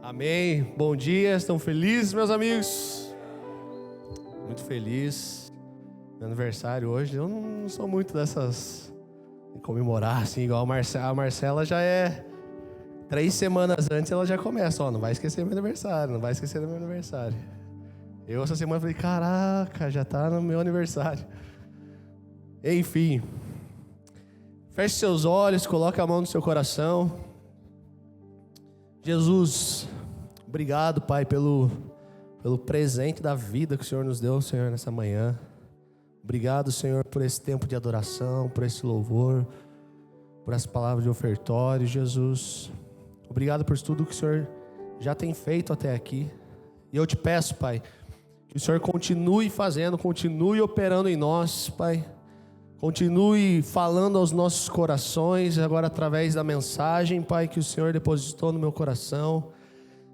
Amém. Bom dia, estão felizes, meus amigos? Muito feliz. Meu aniversário hoje. Eu não sou muito dessas de comemorar assim, igual a Marcela já é 3 semanas antes, ela já começa. Não vai esquecer meu aniversário, não vai esquecer do meu aniversário. Eu essa semana falei, caraca, já tá no meu aniversário. Enfim. Feche seus olhos, coloque a mão no seu coração. Jesus, obrigado, Pai, pelo presente da vida que o Senhor nos deu, Senhor, nessa manhã. Obrigado, Senhor, por esse tempo de adoração, por esse louvor, por essa palavra de ofertório, Jesus. Obrigado por tudo que o Senhor já tem feito até aqui. E eu te peço, Pai, que o Senhor continue fazendo, continue operando em nós, Pai. Continue falando aos nossos corações, agora através da mensagem, Pai, que o Senhor depositou no meu coração.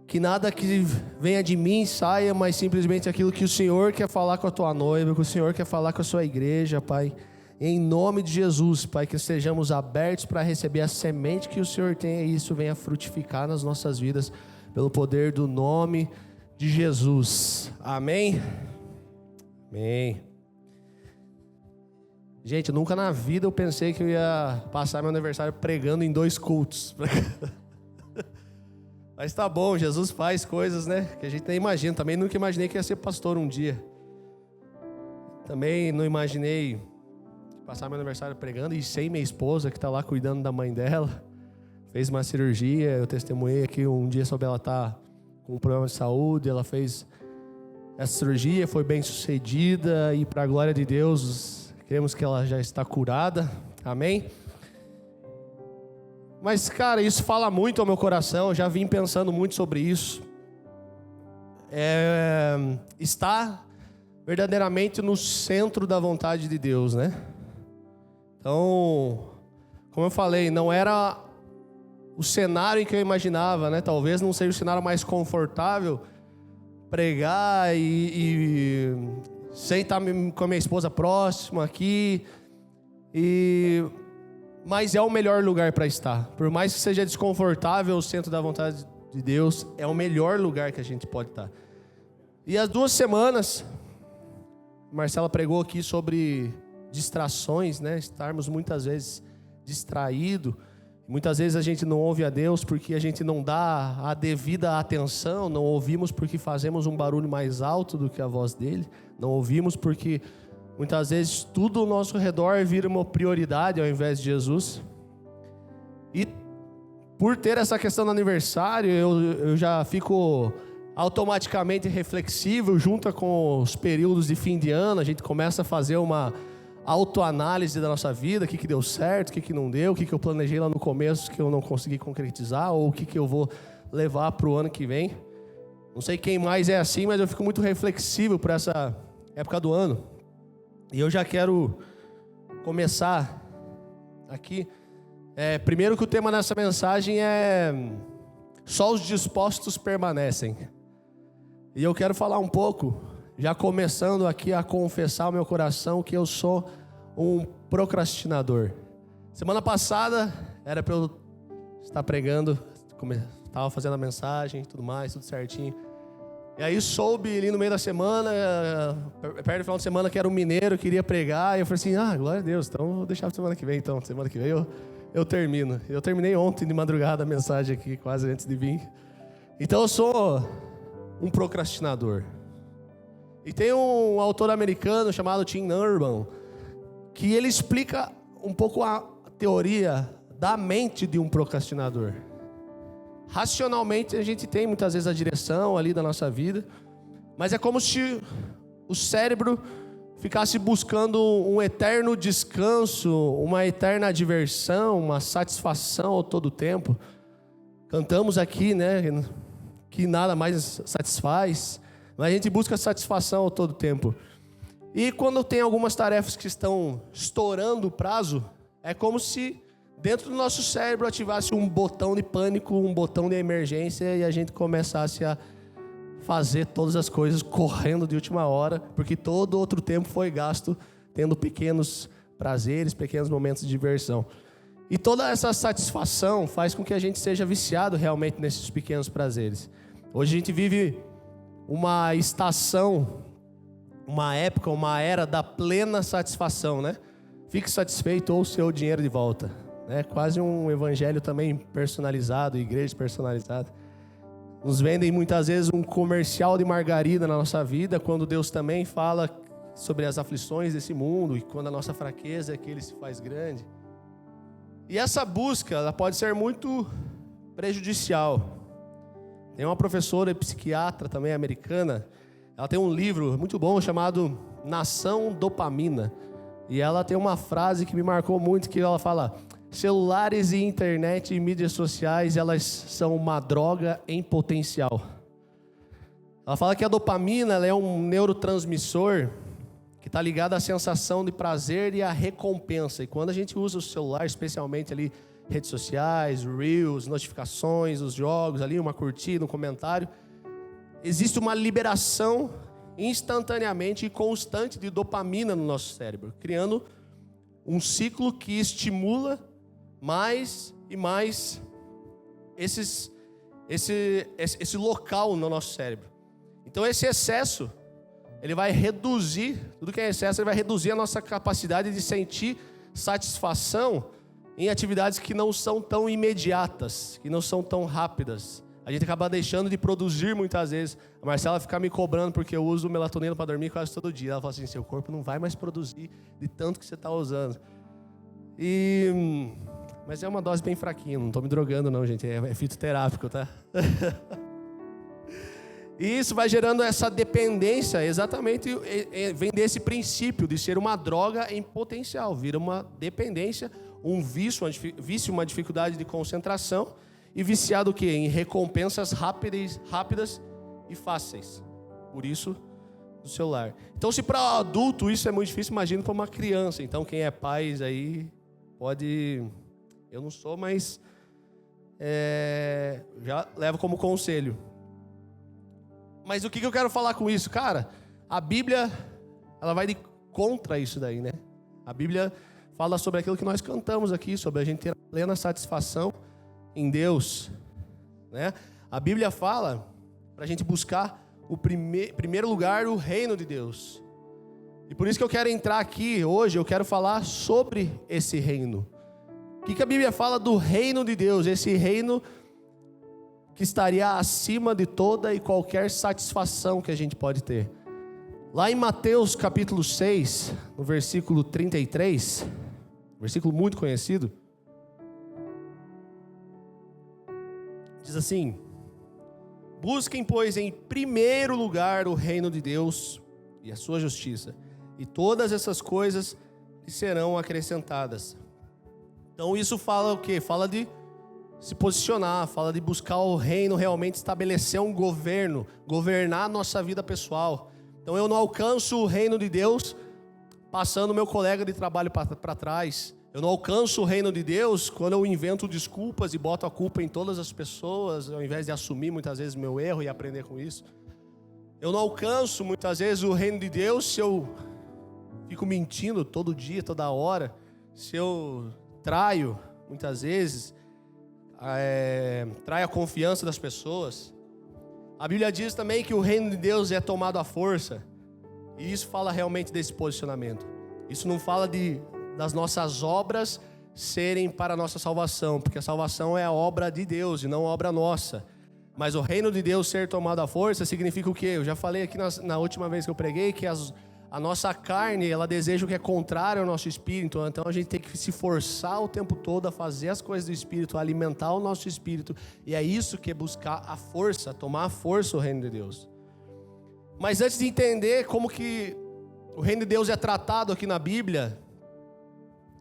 Que nada que venha de mim saia, mas simplesmente aquilo que o Senhor quer falar com a tua noiva, que o Senhor quer falar com a sua igreja, Pai. Em nome de Jesus, Pai, que estejamos abertos para receber a semente que o Senhor tem e isso venha frutificar nas nossas vidas, pelo poder do nome de Jesus. Amém? Amém. Gente, nunca na vida eu pensei que eu ia passar meu aniversário pregando em 2 cultos. Mas tá bom, Jesus faz coisas, né, que a gente nem imagina. Também nunca imaginei que ia ser pastor um dia. Também não imaginei passar meu aniversário pregando e sem minha esposa, que tá lá cuidando da mãe dela. Fez uma cirurgia, eu testemunhei aqui um dia sobre ela estar com um problema de saúde. Ela fez essa cirurgia, foi bem sucedida e para a glória de Deus... Queremos que ela já está curada, amém? Mas, cara, isso fala muito ao meu coração, eu já vim pensando muito sobre isso. Está verdadeiramente no centro da vontade de Deus, né? Então, como eu falei, não era o cenário em que eu imaginava, né? Talvez não seja o cenário mais confortável pregar sem estar com a minha esposa próxima aqui, mas é o melhor lugar para estar. Por mais que seja desconfortável, o centro da vontade de Deus é o melhor lugar que a gente pode estar. E as 2 semanas, Marcela pregou aqui sobre distrações, né? Estarmos muitas vezes distraídos. Muitas vezes a gente não ouve a Deus porque a gente não dá a devida atenção, não ouvimos porque fazemos um barulho mais alto do que a voz dele, não ouvimos porque muitas vezes tudo ao nosso redor vira uma prioridade ao invés de Jesus. E por ter essa questão do aniversário, eu já fico automaticamente reflexivo junto com os períodos de fim de ano. A gente começa a fazer uma autoanálise da nossa vida, o que deu certo, o que não deu, o que eu planejei lá no começo que eu não consegui concretizar, ou o que eu vou levar para o ano que vem. Não sei quem mais é assim, mas eu fico muito reflexivo para essa época do ano. E eu já quero começar aqui. Primeiro que o tema dessa mensagem é só os dispostos permanecem. E eu quero falar um pouco, já começando aqui a confessar ao meu coração que eu sou um procrastinador. Semana passada era para eu estar pregando, estava fazendo a mensagem, tudo mais, tudo certinho. E aí soube ali no meio da semana, perto do final de semana, que era um mineiro, queria pregar. E eu falei assim, glória a Deus, então vou deixar para semana que vem. Então, semana que vem eu termino. Eu terminei ontem de madrugada a mensagem aqui, quase antes de vir. Então eu sou um procrastinador. E tem um autor americano chamado Tim Urban, que ele explica um pouco a teoria da mente de um procrastinador. Racionalmente a gente tem muitas vezes a direção ali da nossa vida, mas é como se o cérebro ficasse buscando um eterno descanso, uma eterna diversão, uma satisfação a todo tempo. Cantamos aqui, né, que nada mais satisfaz. Mas a gente busca satisfação a todo tempo. E quando tem algumas tarefas que estão estourando o prazo, é como se dentro do nosso cérebro ativasse um botão de pânico, um botão de emergência, e a gente começasse a fazer todas as coisas correndo de última hora, porque todo outro tempo foi gasto tendo pequenos prazeres, pequenos momentos de diversão. E toda essa satisfação faz com que a gente seja viciado realmente nesses pequenos prazeres. Hoje a gente vive uma estação, uma época, uma era da plena satisfação, né? Fique satisfeito ou o seu dinheiro de volta. É quase um evangelho também personalizado, igreja personalizada. Nos vendem muitas vezes um comercial de margarina na nossa vida, quando Deus também fala sobre as aflições desse mundo e quando a nossa fraqueza é que Ele se faz grande. E essa busca, ela pode ser muito prejudicial. Tem uma professora psiquiatra também americana, ela tem um livro muito bom chamado Nação Dopamina. E ela tem uma frase que me marcou muito, que ela fala: celulares e internet e mídias sociais, elas são uma droga em potencial. Ela fala que a dopamina, ela é um neurotransmissor que está ligado à sensação de prazer e à recompensa. E quando a gente usa o celular, especialmente ali redes sociais, reels, notificações, os jogos ali, uma curtida, um comentário, existe uma liberação instantaneamente e constante de dopamina no nosso cérebro, criando um ciclo que estimula mais e mais esse local no nosso cérebro. Então esse excesso, ele vai reduzir, tudo que é excesso, ele vai reduzir a nossa capacidade de sentir satisfação em atividades que não são tão imediatas, que não são tão rápidas. A gente acaba deixando de produzir muitas vezes. A Marcela fica me cobrando porque eu uso melatonina para dormir quase todo dia. Ela fala assim: seu corpo não vai mais produzir de tanto que você está usando. Mas é uma dose bem fraquinha, não estou me drogando não, gente, é fitoterápico, tá? E isso vai gerando essa dependência, exatamente, vem desse princípio de ser uma droga em potencial, vira uma dependência, um vício, uma dificuldade de concentração, e viciado o quê? Em recompensas rápidas e fáceis. Por isso, do celular. Então, se para adulto isso é muito difícil, imagina para uma criança. Então, quem é pai aí pode... Eu não sou, mas já levo como conselho. Mas o que eu quero falar com isso? Cara, a Bíblia, ela vai de contra isso daí, né? A Bíblia fala sobre aquilo que nós cantamos aqui, sobre a gente ter plena satisfação em Deus, né? A Bíblia fala para a gente buscar o primeiro lugar, o reino de Deus. E por isso que eu quero entrar aqui hoje, eu quero falar sobre esse reino. O que a Bíblia fala do reino de Deus? Esse reino que estaria acima de toda e qualquer satisfação que a gente pode ter. Lá em Mateus capítulo 6, no versículo 33, versículo muito conhecido, diz assim: busquem, pois, em primeiro lugar o reino de Deus e a sua justiça, e todas essas coisas lhe serão acrescentadas. Então isso fala o quê? Fala de se posicionar, fala de buscar o reino, realmente estabelecer um governo, governar a nossa vida pessoal. Então eu não alcanço o reino de Deus passando meu colega de trabalho para trás. Eu não alcanço o reino de Deus quando eu invento desculpas e boto a culpa em todas as pessoas, ao invés de assumir muitas vezes meu erro e aprender com isso. Eu não alcanço muitas vezes o reino de Deus se eu fico mentindo todo dia, toda hora, se eu traio muitas vezes, trai a confiança das pessoas. A Bíblia diz também que o reino de Deus é tomado à força, e isso fala realmente desse posicionamento. Isso não fala das nossas obras serem para a nossa salvação, porque a salvação é a obra de Deus e não a obra nossa. Mas o reino de Deus ser tomado à força significa o quê? Eu já falei aqui na última vez que eu preguei que a nossa carne, ela deseja o que é contrário ao nosso espírito. Então a gente tem que se forçar o tempo todo a fazer as coisas do espírito, a alimentar o nosso espírito. E é isso que é buscar a força, tomar a força o reino de Deus. Mas antes de entender como que o reino de Deus é tratado aqui na Bíblia,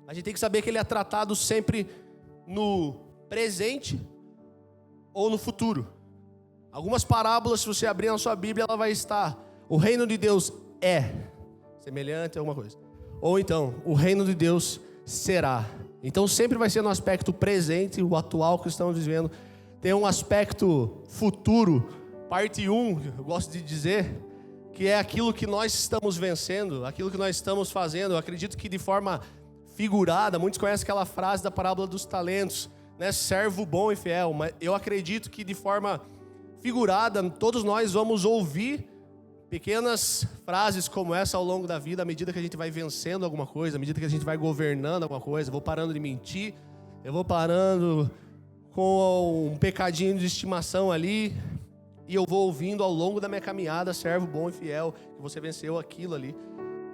a gente tem que saber que ele é tratado sempre no presente ou no futuro. Algumas parábolas, se você abrir na sua Bíblia, ela vai estar: o reino de Deus é semelhante a alguma coisa. Ou então, o reino de Deus será. Então sempre vai ser no aspecto presente, o atual que estamos vivendo. Tem um aspecto futuro, parte 1, eu gosto de dizer, que é aquilo que nós estamos vencendo, aquilo que nós estamos fazendo. Eu acredito que de forma figurada, muitos conhecem aquela frase da parábola dos talentos, né? Servo bom e fiel. Mas eu acredito que de forma figurada, todos nós vamos ouvir pequenas frases como essa ao longo da vida, à medida que a gente vai vencendo alguma coisa, à medida que a gente vai governando alguma coisa. Eu vou parando de mentir, eu vou parando com um pecadinho de estimação ali, e eu vou ouvindo ao longo da minha caminhada, servo bom e fiel, que você venceu aquilo ali.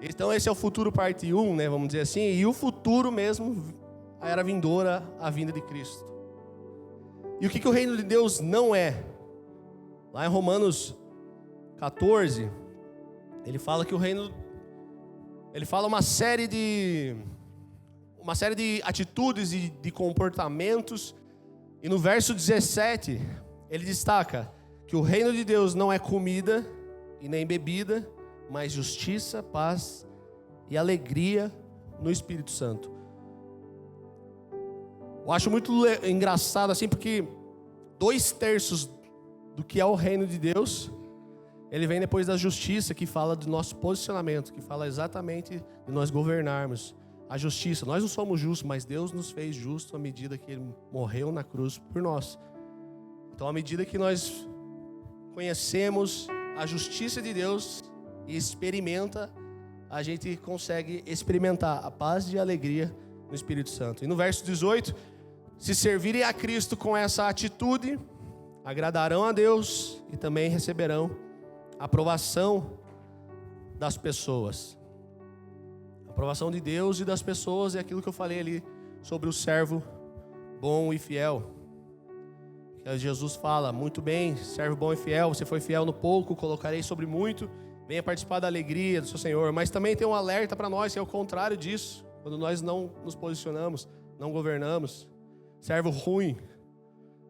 Então esse é o futuro parte 1, né, vamos dizer assim, e o futuro mesmo, a era vindoura, a vinda de Cristo. E o que o reino de Deus não é? Lá em Romanos 14, ele fala que o reino, ele fala uma série de atitudes e de comportamentos, e no verso 17, ele destaca que o reino de Deus não é comida e nem bebida, mas justiça, paz e alegria no Espírito Santo. Eu acho muito engraçado assim, porque 2/3 do que é o reino de Deus, ele vem depois da justiça, que fala do nosso posicionamento, que fala exatamente de nós governarmos. A justiça, nós não somos justos, mas Deus nos fez justos à medida que Ele morreu na cruz por nós. Então, à medida que nós conhecemos a justiça de Deus e experimenta, a gente consegue experimentar a paz e a alegria no Espírito Santo. E no verso 18, se servirem a Cristo com essa atitude, agradarão a Deus e também receberão a aprovação das pessoas. A aprovação de Deus e das pessoas é aquilo que eu falei ali sobre o servo bom e fiel. Que Jesus fala, muito bem, servo bom e fiel, você foi fiel no pouco, colocarei sobre muito, venha participar da alegria do seu Senhor. Mas também tem um alerta para nós, que é o contrário disso, quando nós não nos posicionamos, não governamos. Servo ruim,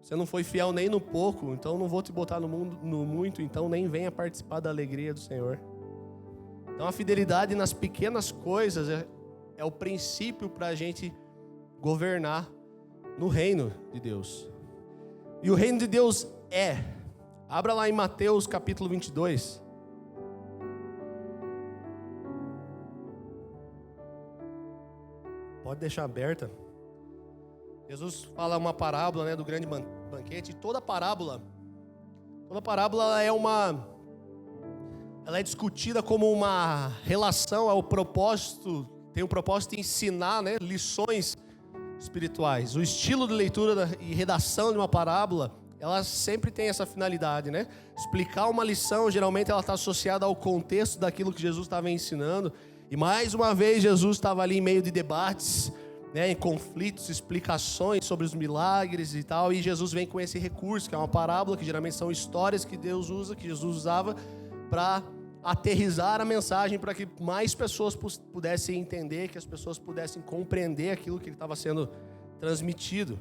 você não foi fiel nem no pouco, então não vou te botar no muito, então nem venha participar da alegria do Senhor. Então a fidelidade nas pequenas coisas é o princípio para a gente governar no reino de Deus. E o reino de Deus é. Abra lá em Mateus capítulo 22. Pode deixar aberta. Jesus fala uma parábola, né, do grande banquete. Toda parábola ela é discutida como uma relação ao propósito, tem o propósito de ensinar, né, lições espirituais. O estilo de leitura e redação de uma parábola, ela sempre tem essa finalidade, né? Explicar uma lição, geralmente ela está associada ao contexto daquilo que Jesus estava ensinando. E mais uma vez Jesus estava ali em meio de debates, né, em conflitos, explicações sobre os milagres e tal, e Jesus vem com esse recurso, que é uma parábola, que geralmente são histórias que Deus usa, que Jesus usava para aterrizar a mensagem, para que mais pessoas pudessem entender, que as pessoas pudessem compreender aquilo que estava sendo transmitido.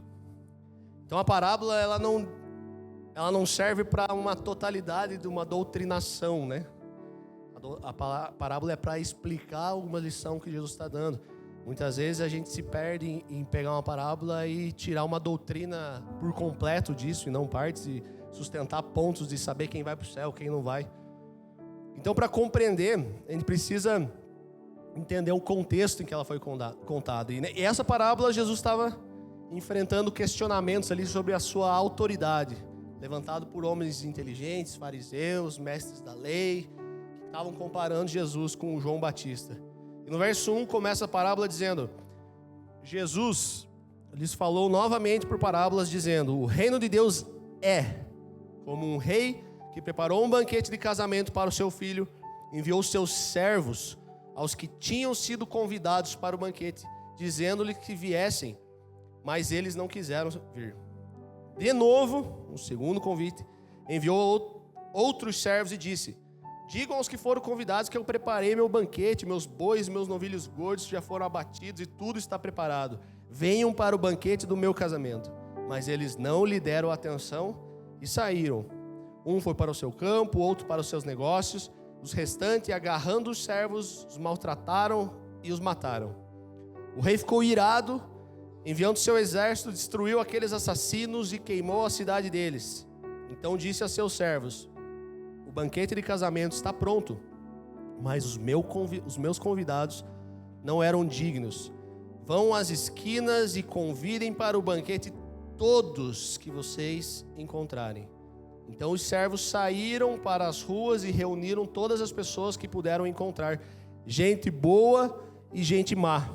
Então a parábola, ela não serve para uma totalidade de uma doutrinação, né? A parábola é para explicar alguma lição que Jesus está dando. Muitas vezes a gente se perde em pegar uma parábola e tirar uma doutrina por completo disso, e não partes, e sustentar pontos de saber quem vai para o céu, quem não vai. Então, para compreender, a gente precisa entender o contexto em que ela foi contada. E essa parábola, Jesus estava enfrentando questionamentos ali sobre a sua autoridade, levantado por homens inteligentes, fariseus, mestres da lei, que estavam comparando Jesus com João Batista. E no verso 1 começa a parábola dizendo: Jesus lhes falou novamente por parábolas, dizendo: o reino de Deus é como um rei que preparou um banquete de casamento para o seu filho, enviou seus servos aos que tinham sido convidados para o banquete, dizendo-lhe que viessem, mas eles não quiseram vir. De novo, um segundo convite, enviou outros servos e disse: digam aos que foram convidados que eu preparei meu banquete, meus bois e meus novilhos gordos já foram abatidos e tudo está preparado. Venham para o banquete do meu casamento. Mas eles não lhe deram atenção e saíram. Um foi para o seu campo, outro para os seus negócios. Os restantes, agarrando os servos, os maltrataram e os mataram. O rei ficou irado, enviando seu exército, destruiu aqueles assassinos e queimou a cidade deles. Então disse a seus servos: o banquete de casamento está pronto, mas os meus convidados não eram dignos. Vão às esquinas e convidem para o banquete todos que vocês encontrarem. Então os servos saíram para as ruas e reuniram todas as pessoas que puderam encontrar, gente boa e gente má.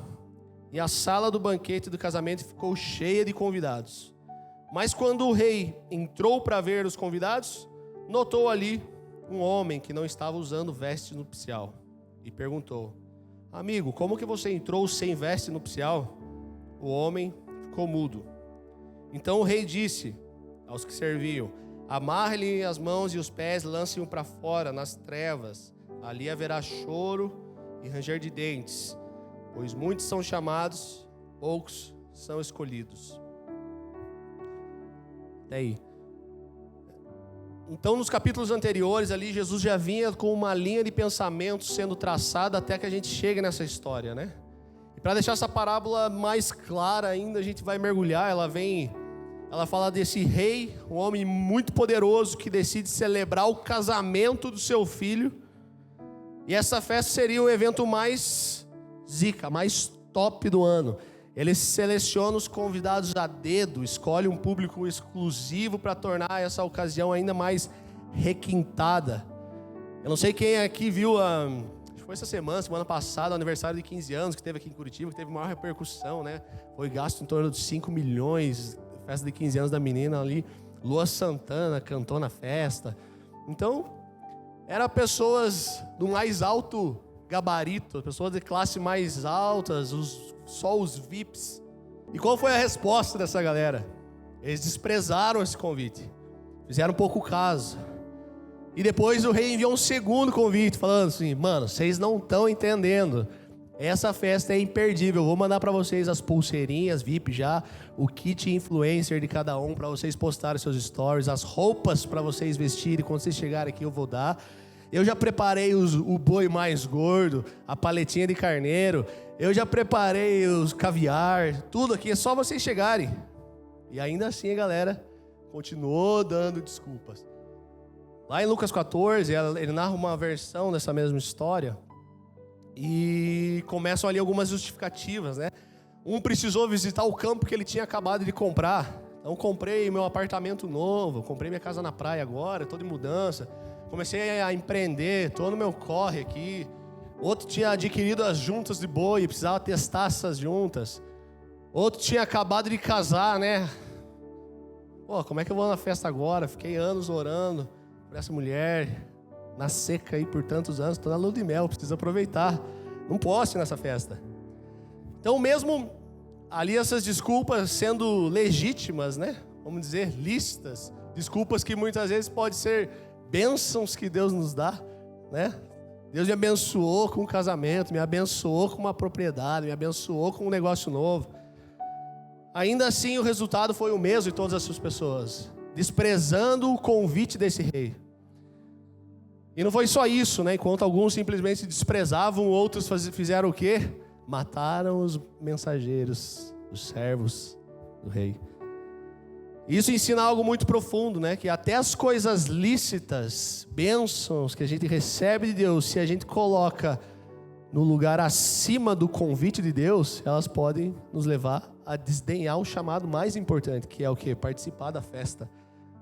E a sala do banquete do casamento ficou cheia de convidados. Mas quando o rei entrou para ver os convidados, notou ali um homem que não estava usando veste nupcial e perguntou: amigo, como que você entrou sem veste nupcial? O homem ficou mudo. Então o rei disse aos que serviam: amarre-lhe as mãos e os pés, lance-o para fora nas trevas. Ali haverá choro e ranger de dentes, pois muitos são chamados, poucos são escolhidos. Até aí. Então, nos capítulos anteriores ali, Jesus já vinha com uma linha de pensamento sendo traçada até que a gente chegue nessa história, né? E para deixar essa parábola mais clara ainda, a gente vai mergulhar. Ela fala desse rei, um homem muito poderoso que decide celebrar o casamento do seu filho. E essa festa seria o evento mais zica, mais top do ano. Ele seleciona os convidados a dedo, escolhe um público exclusivo para tornar essa ocasião ainda mais requintada. Eu não sei quem aqui viu, acho que foi essa semana passada, o aniversário de 15 anos que teve aqui em Curitiba, que teve maior repercussão, né? Foi gasto em torno de 5 milhões, festa de 15 anos da menina ali. Lua Santana cantou na festa. Então, eram pessoas do mais alto gabarito, pessoas de classe mais altas, só os VIPs. E qual foi a resposta dessa galera? Eles desprezaram esse convite, fizeram pouco caso. E depois o rei enviou um segundo convite, falando assim: mano, vocês não estão entendendo, essa festa é imperdível, eu vou mandar para vocês as pulseirinhas VIP já, o kit influencer de cada um para vocês postarem seus stories, as roupas para vocês vestirem, quando vocês chegarem aqui eu vou dar. Eu já preparei o boi mais gordo, a paletinha de carneiro. Eu já preparei os caviar. Tudo aqui, é só vocês chegarem. E ainda assim a galera continuou dando desculpas. Lá em Lucas 14, ele narra uma versão dessa mesma história. E começam ali algumas justificativas, né? Um precisou visitar o campo que ele tinha acabado de comprar. Então comprei meu apartamento novo, comprei minha casa na praia agora, estou de mudança. Comecei a empreender, estou no meu corre aqui. Outro tinha adquirido as juntas de boi, precisava testar essas juntas. Outro tinha acabado de casar, né? Pô, como é que eu vou na festa agora? Fiquei anos orando por essa mulher, na seca aí por tantos anos, estou na lua de mel, preciso aproveitar. Não posso ir nessa festa. Então mesmo ali essas desculpas sendo legítimas, né? Vamos dizer, lícitas. Desculpas que muitas vezes podem ser bênçãos que Deus nos dá, né? Deus me abençoou com um casamento, me abençoou com uma propriedade, me abençoou com um negócio novo. Ainda assim o resultado foi o mesmo de todas essas pessoas, desprezando o convite desse rei. E não foi só isso, né? Enquanto alguns simplesmente desprezavam, outros fizeram o quê? Mataram os mensageiros, os servos do rei. Isso ensina algo muito profundo, né? Que até as coisas lícitas, bênçãos que a gente recebe de Deus, se a gente coloca no lugar acima do convite de Deus, elas podem nos levar a desdenhar o chamado mais importante, que é o quê? Participar da festa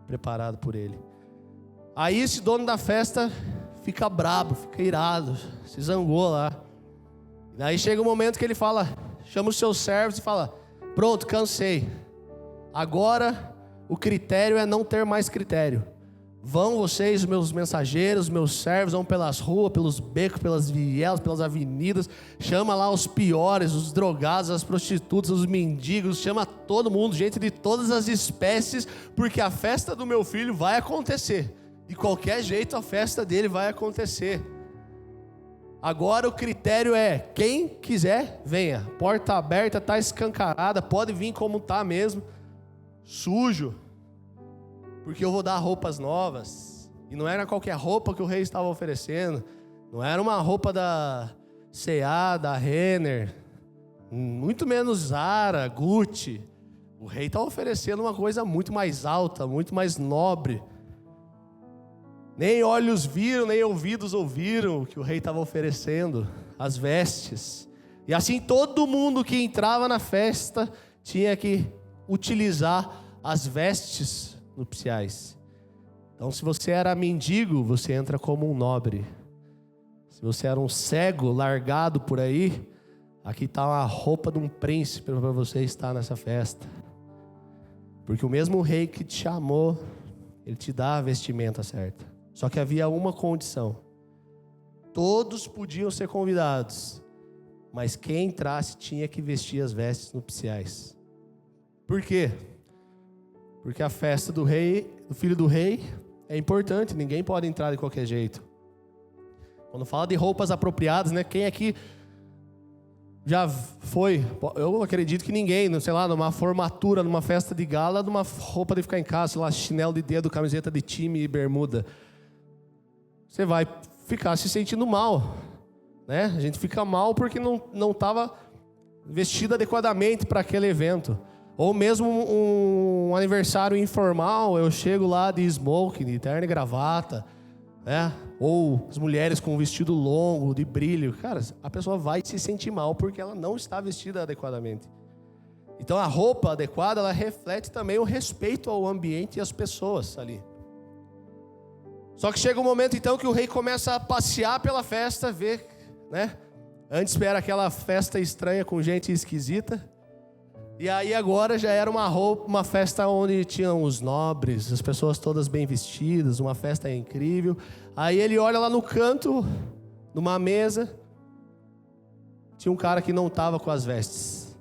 preparada por Ele. Aí esse dono da festa fica brabo, fica irado, se zangou lá. E daí chega um momento que ele fala, chama os seus servos e fala: pronto, cansei. Agora o critério é não ter mais critério. Vão vocês, meus mensageiros, meus servos, vão pelas ruas, pelos becos, pelas vielas, pelas avenidas. Chama lá os piores, os drogados, as prostitutas, os mendigos. Chama todo mundo, gente de todas as espécies, porque a festa do meu filho vai acontecer. De qualquer jeito a festa dele vai acontecer. Agora o critério é, quem quiser, venha. Porta aberta, está escancarada, pode vir como está mesmo. Sujo, porque eu vou dar roupas novas. E não era qualquer roupa que o rei estava oferecendo. Não era uma roupa da C&A, da Renner, muito menos Zara, Gucci. O rei estava oferecendo uma coisa muito mais alta, muito mais nobre. Nem olhos viram, nem ouvidos ouviram o que o rei estava oferecendo, as vestes. E assim todo mundo que entrava na festa tinha que utilizar as vestes nupciais. Então, se você era mendigo, você entra como um nobre. Se você era um cego largado por aí, aqui está a roupa de um príncipe para você estar nessa festa. Porque o mesmo rei que te chamou, ele te dá a vestimenta certa. Só que havia uma condição: todos podiam ser convidados, mas quem entrasse tinha que vestir as vestes nupciais. Por quê? Porque a festa do rei, do filho do rei, é importante, ninguém pode entrar de qualquer jeito. Quando fala de roupas apropriadas, né? Quem aqui já foi? Eu acredito que ninguém, sei lá, numa formatura, numa festa de gala, numa roupa de ficar em casa, sei lá, chinelo de dedo, camiseta de time e bermuda. Você vai ficar se sentindo mal, né? A gente fica mal porque não estava vestido adequadamente para aquele evento. Ou mesmo um aniversário informal, eu chego lá de smoking, de terno e gravata, né? Ou as mulheres com um vestido longo, de brilho. Cara, a pessoa vai se sentir mal porque ela não está vestida adequadamente. Então a roupa adequada, ela reflete também o respeito ao ambiente e às pessoas ali. Só que chega um momento então que o rei começa a passear pela festa, ver, né? Antes era aquela festa estranha com gente esquisita. E aí agora já era uma festa onde tinham os nobres, as pessoas todas bem vestidas, uma festa incrível. Aí ele olha lá no canto, numa mesa, tinha um cara que não estava com as vestes.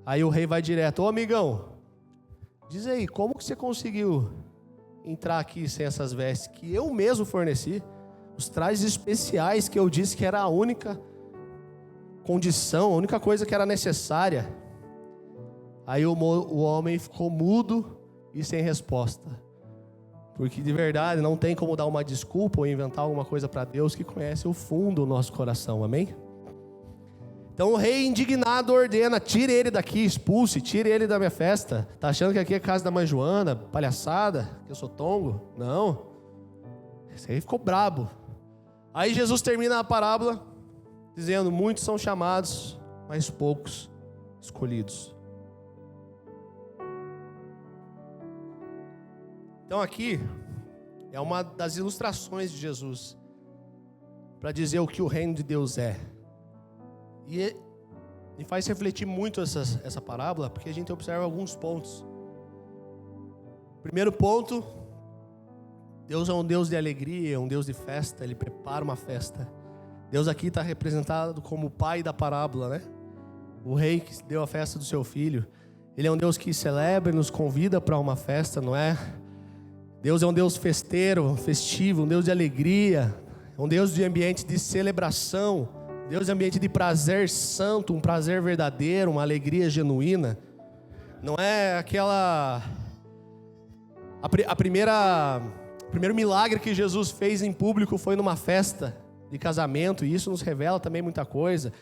Aí o rei vai direto: ô amigão, diz aí, como que você conseguiu entrar aqui sem essas vestes que eu mesmo forneci? Os trajes especiais que eu disse que era a única condição, a única coisa que era necessária. Aí o homem ficou mudo e sem resposta. Porque de verdade não tem como dar uma desculpa ou inventar alguma coisa para Deus que conhece o fundo do nosso coração, amém? Então o rei indignado ordena: tire ele daqui, expulse, tire ele da minha festa. Tá achando que aqui é casa da mãe Joana, palhaçada, que eu sou tongo? Não. Esse rei ficou brabo. Aí Jesus termina a parábola dizendo: muitos são chamados, mas poucos escolhidos. Então aqui é uma das ilustrações de Jesus para dizer o que o reino de Deus é. E me faz refletir muito essa parábola, porque a gente observa alguns pontos. Primeiro ponto: Deus é um Deus de alegria, um Deus de festa, Ele prepara uma festa. Deus aqui está representado como o pai da parábola, né? O rei que deu a festa do seu filho. Ele é um Deus que celebra e nos convida para uma festa, não é? Deus é um Deus festeiro, festivo, um Deus de alegria, um Deus de ambiente de celebração, Deus de ambiente de prazer santo, um prazer verdadeiro, uma alegria genuína. Não é aquela... O primeiro milagre que Jesus fez em público foi numa festa de casamento, e isso nos revela também muita coisa.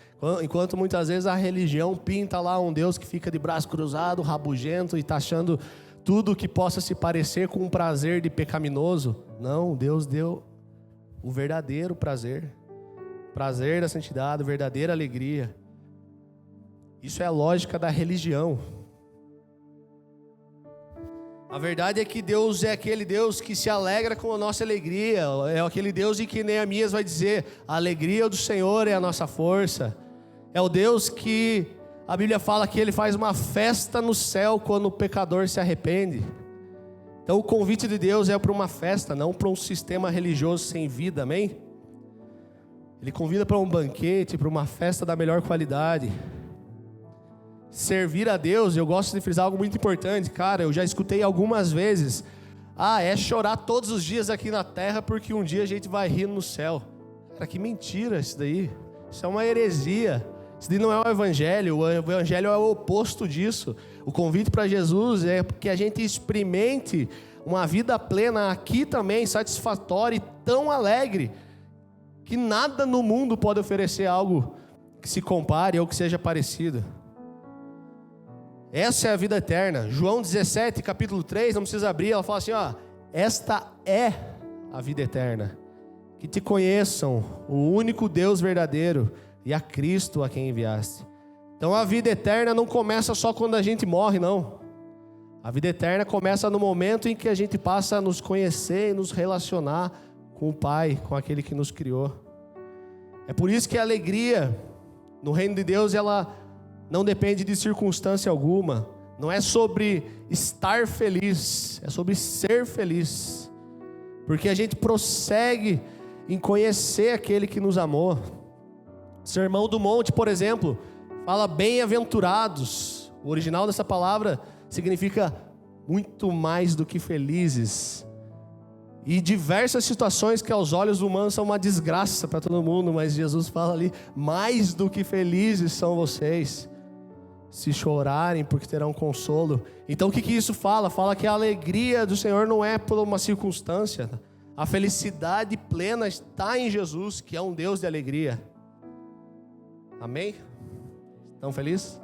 Enquanto muitas vezes a religião pinta lá um Deus que fica de braço cruzado, rabugento e está achando tudo que possa se parecer com um prazer de pecaminoso. Não, Deus deu o verdadeiro prazer da santidade, verdadeira alegria. Isso é a lógica da religião. A verdade é que Deus é aquele Deus que se alegra com a nossa alegria. É aquele Deus em que Neemias vai dizer: a alegria do Senhor é a nossa força. É o Deus que a Bíblia fala que Ele faz uma festa no céu quando o pecador se arrepende. Então o convite de Deus é para uma festa, não para um sistema religioso sem vida, amém? Ele convida para um banquete, para uma festa da melhor qualidade. Servir a Deus, eu gosto de frisar algo muito importante, cara, eu já escutei algumas vezes: é chorar todos os dias aqui na terra porque um dia a gente vai rir no céu. Cara, que mentira isso daí, isso é uma heresia, isso daí não é o evangelho é o oposto disso. O convite para Jesus é que a gente experimente uma vida plena aqui também, satisfatória e tão alegre, que nada no mundo pode oferecer algo que se compare ou que seja parecido. Essa é a vida eterna. João 17, capítulo 3, não precisa abrir, ela fala assim: esta é a vida eterna, que te conheçam, o único Deus verdadeiro, e a Cristo a quem enviaste. Então a vida eterna não começa só quando a gente morre, não. A vida eterna começa no momento em que a gente passa a nos conhecer e nos relacionar com o Pai, com aquele que nos criou. É por isso que a alegria no reino de Deus, ela não depende de circunstância alguma. Não é sobre estar feliz, é sobre ser feliz. Porque a gente prossegue em conhecer aquele que nos amou. Sermão do Monte, por exemplo, fala bem-aventurados. O original dessa palavra significa muito mais do que felizes. E diversas situações que aos olhos humanos são uma desgraça para todo mundo, mas Jesus fala ali, mais do que felizes são vocês, se chorarem porque terão consolo. Então o que isso fala? Fala que a alegria do Senhor não é por uma circunstância. A felicidade plena está em Jesus, que é um Deus de alegria. Amém? Estão felizes?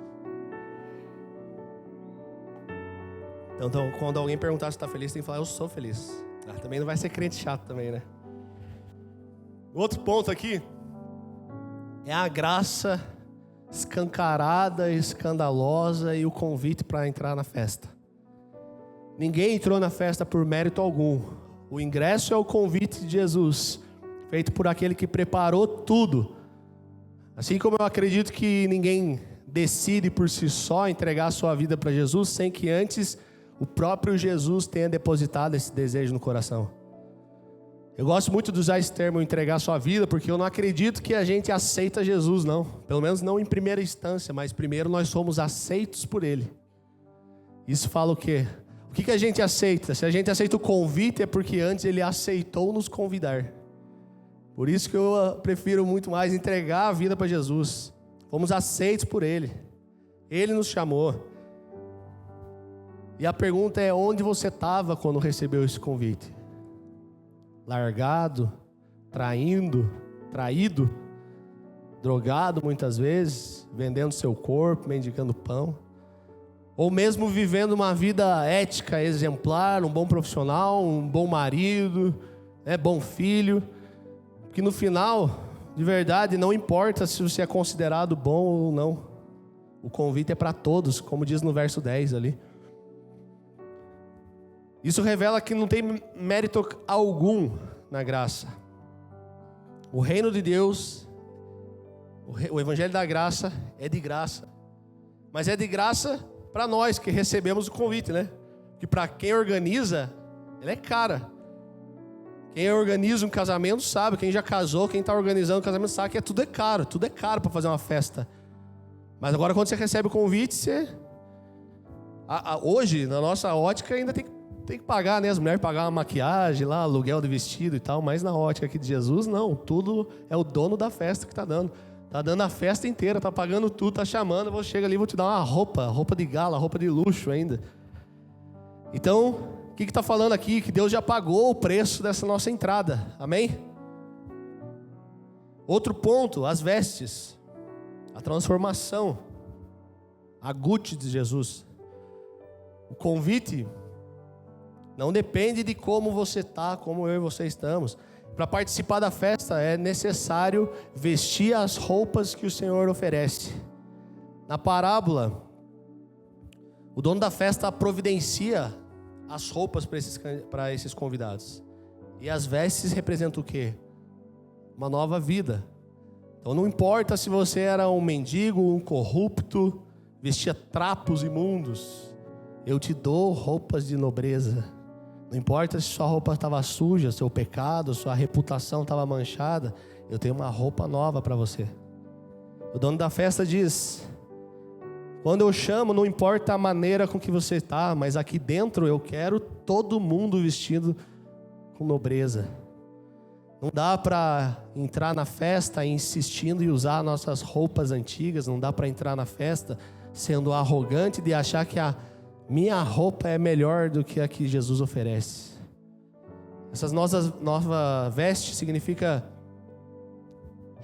Então, quando alguém perguntar se está feliz, tem que falar, eu sou feliz. Também não vai ser crente chato também, né? Outro ponto aqui é a graça escancarada, escandalosa e o convite para entrar na festa. Ninguém entrou na festa por mérito algum. O ingresso é o convite de Jesus, feito por aquele que preparou tudo. Assim como eu acredito que ninguém decide por si só entregar a sua vida para Jesus, sem que antes o próprio Jesus tenha depositado esse desejo no coração. Eu gosto muito de usar esse termo, entregar a sua vida, porque eu não acredito que a gente aceita Jesus, não. Pelo menos não em primeira instância, mas primeiro nós somos aceitos por Ele. Isso fala o quê? O que a gente aceita? Se a gente aceita o convite, é porque antes Ele aceitou nos convidar. Por isso que eu prefiro muito mais entregar a vida para Jesus. Fomos aceitos por Ele. Ele nos chamou. E a pergunta é, onde você estava quando recebeu esse convite? Largado, traído, drogado muitas vezes, vendendo seu corpo, mendigando pão, ou mesmo vivendo uma vida ética, exemplar, um bom profissional, um bom marido, bom filho, que no final, de verdade, não importa se você é considerado bom ou não, o convite é para todos, como diz no verso 10 ali. Isso revela que não tem mérito algum na graça. O reino de Deus, o evangelho da graça é de graça. Mas é de graça para nós que recebemos o convite, né? Que para quem organiza, ele é cara. Quem organiza um casamento sabe, quem já casou, quem está organizando um casamento sabe que tudo é caro para fazer uma festa. Mas agora quando você recebe o convite, você... Hoje, na nossa ótica, ainda tem que pagar, né? As mulheres pagar uma maquiagem lá, aluguel de vestido e tal, mas na ótica aqui de Jesus, não. Tudo é o dono da festa que está dando. Está dando a festa inteira, está pagando tudo, está chamando. Você chega ali, vou te dar uma roupa de gala, roupa de luxo ainda. Então, o que está falando aqui? Que Deus já pagou o preço dessa nossa entrada. Amém? Outro ponto, as vestes. A transformação. A Gucci de Jesus. O convite não depende de como você está, como eu e você estamos. Para participar da festa é necessário vestir as roupas que o Senhor oferece. Na parábola, o dono da festa providencia as roupas para esses convidados. E as vestes representam o quê? Uma nova vida. Então não importa se você era um mendigo, um corrupto, vestia trapos imundos. Eu te dou roupas de nobreza. Não importa se sua roupa estava suja, seu pecado, sua reputação estava manchada. Eu tenho uma roupa nova para você. O dono da festa diz: quando eu chamo, não importa a maneira com que você está, mas aqui dentro eu quero todo mundo vestido com nobreza. Não dá para entrar na festa insistindo em usar nossas roupas antigas. Não dá para entrar na festa sendo arrogante de achar que a minha roupa é melhor do que a que Jesus oferece. Essas nova veste significa: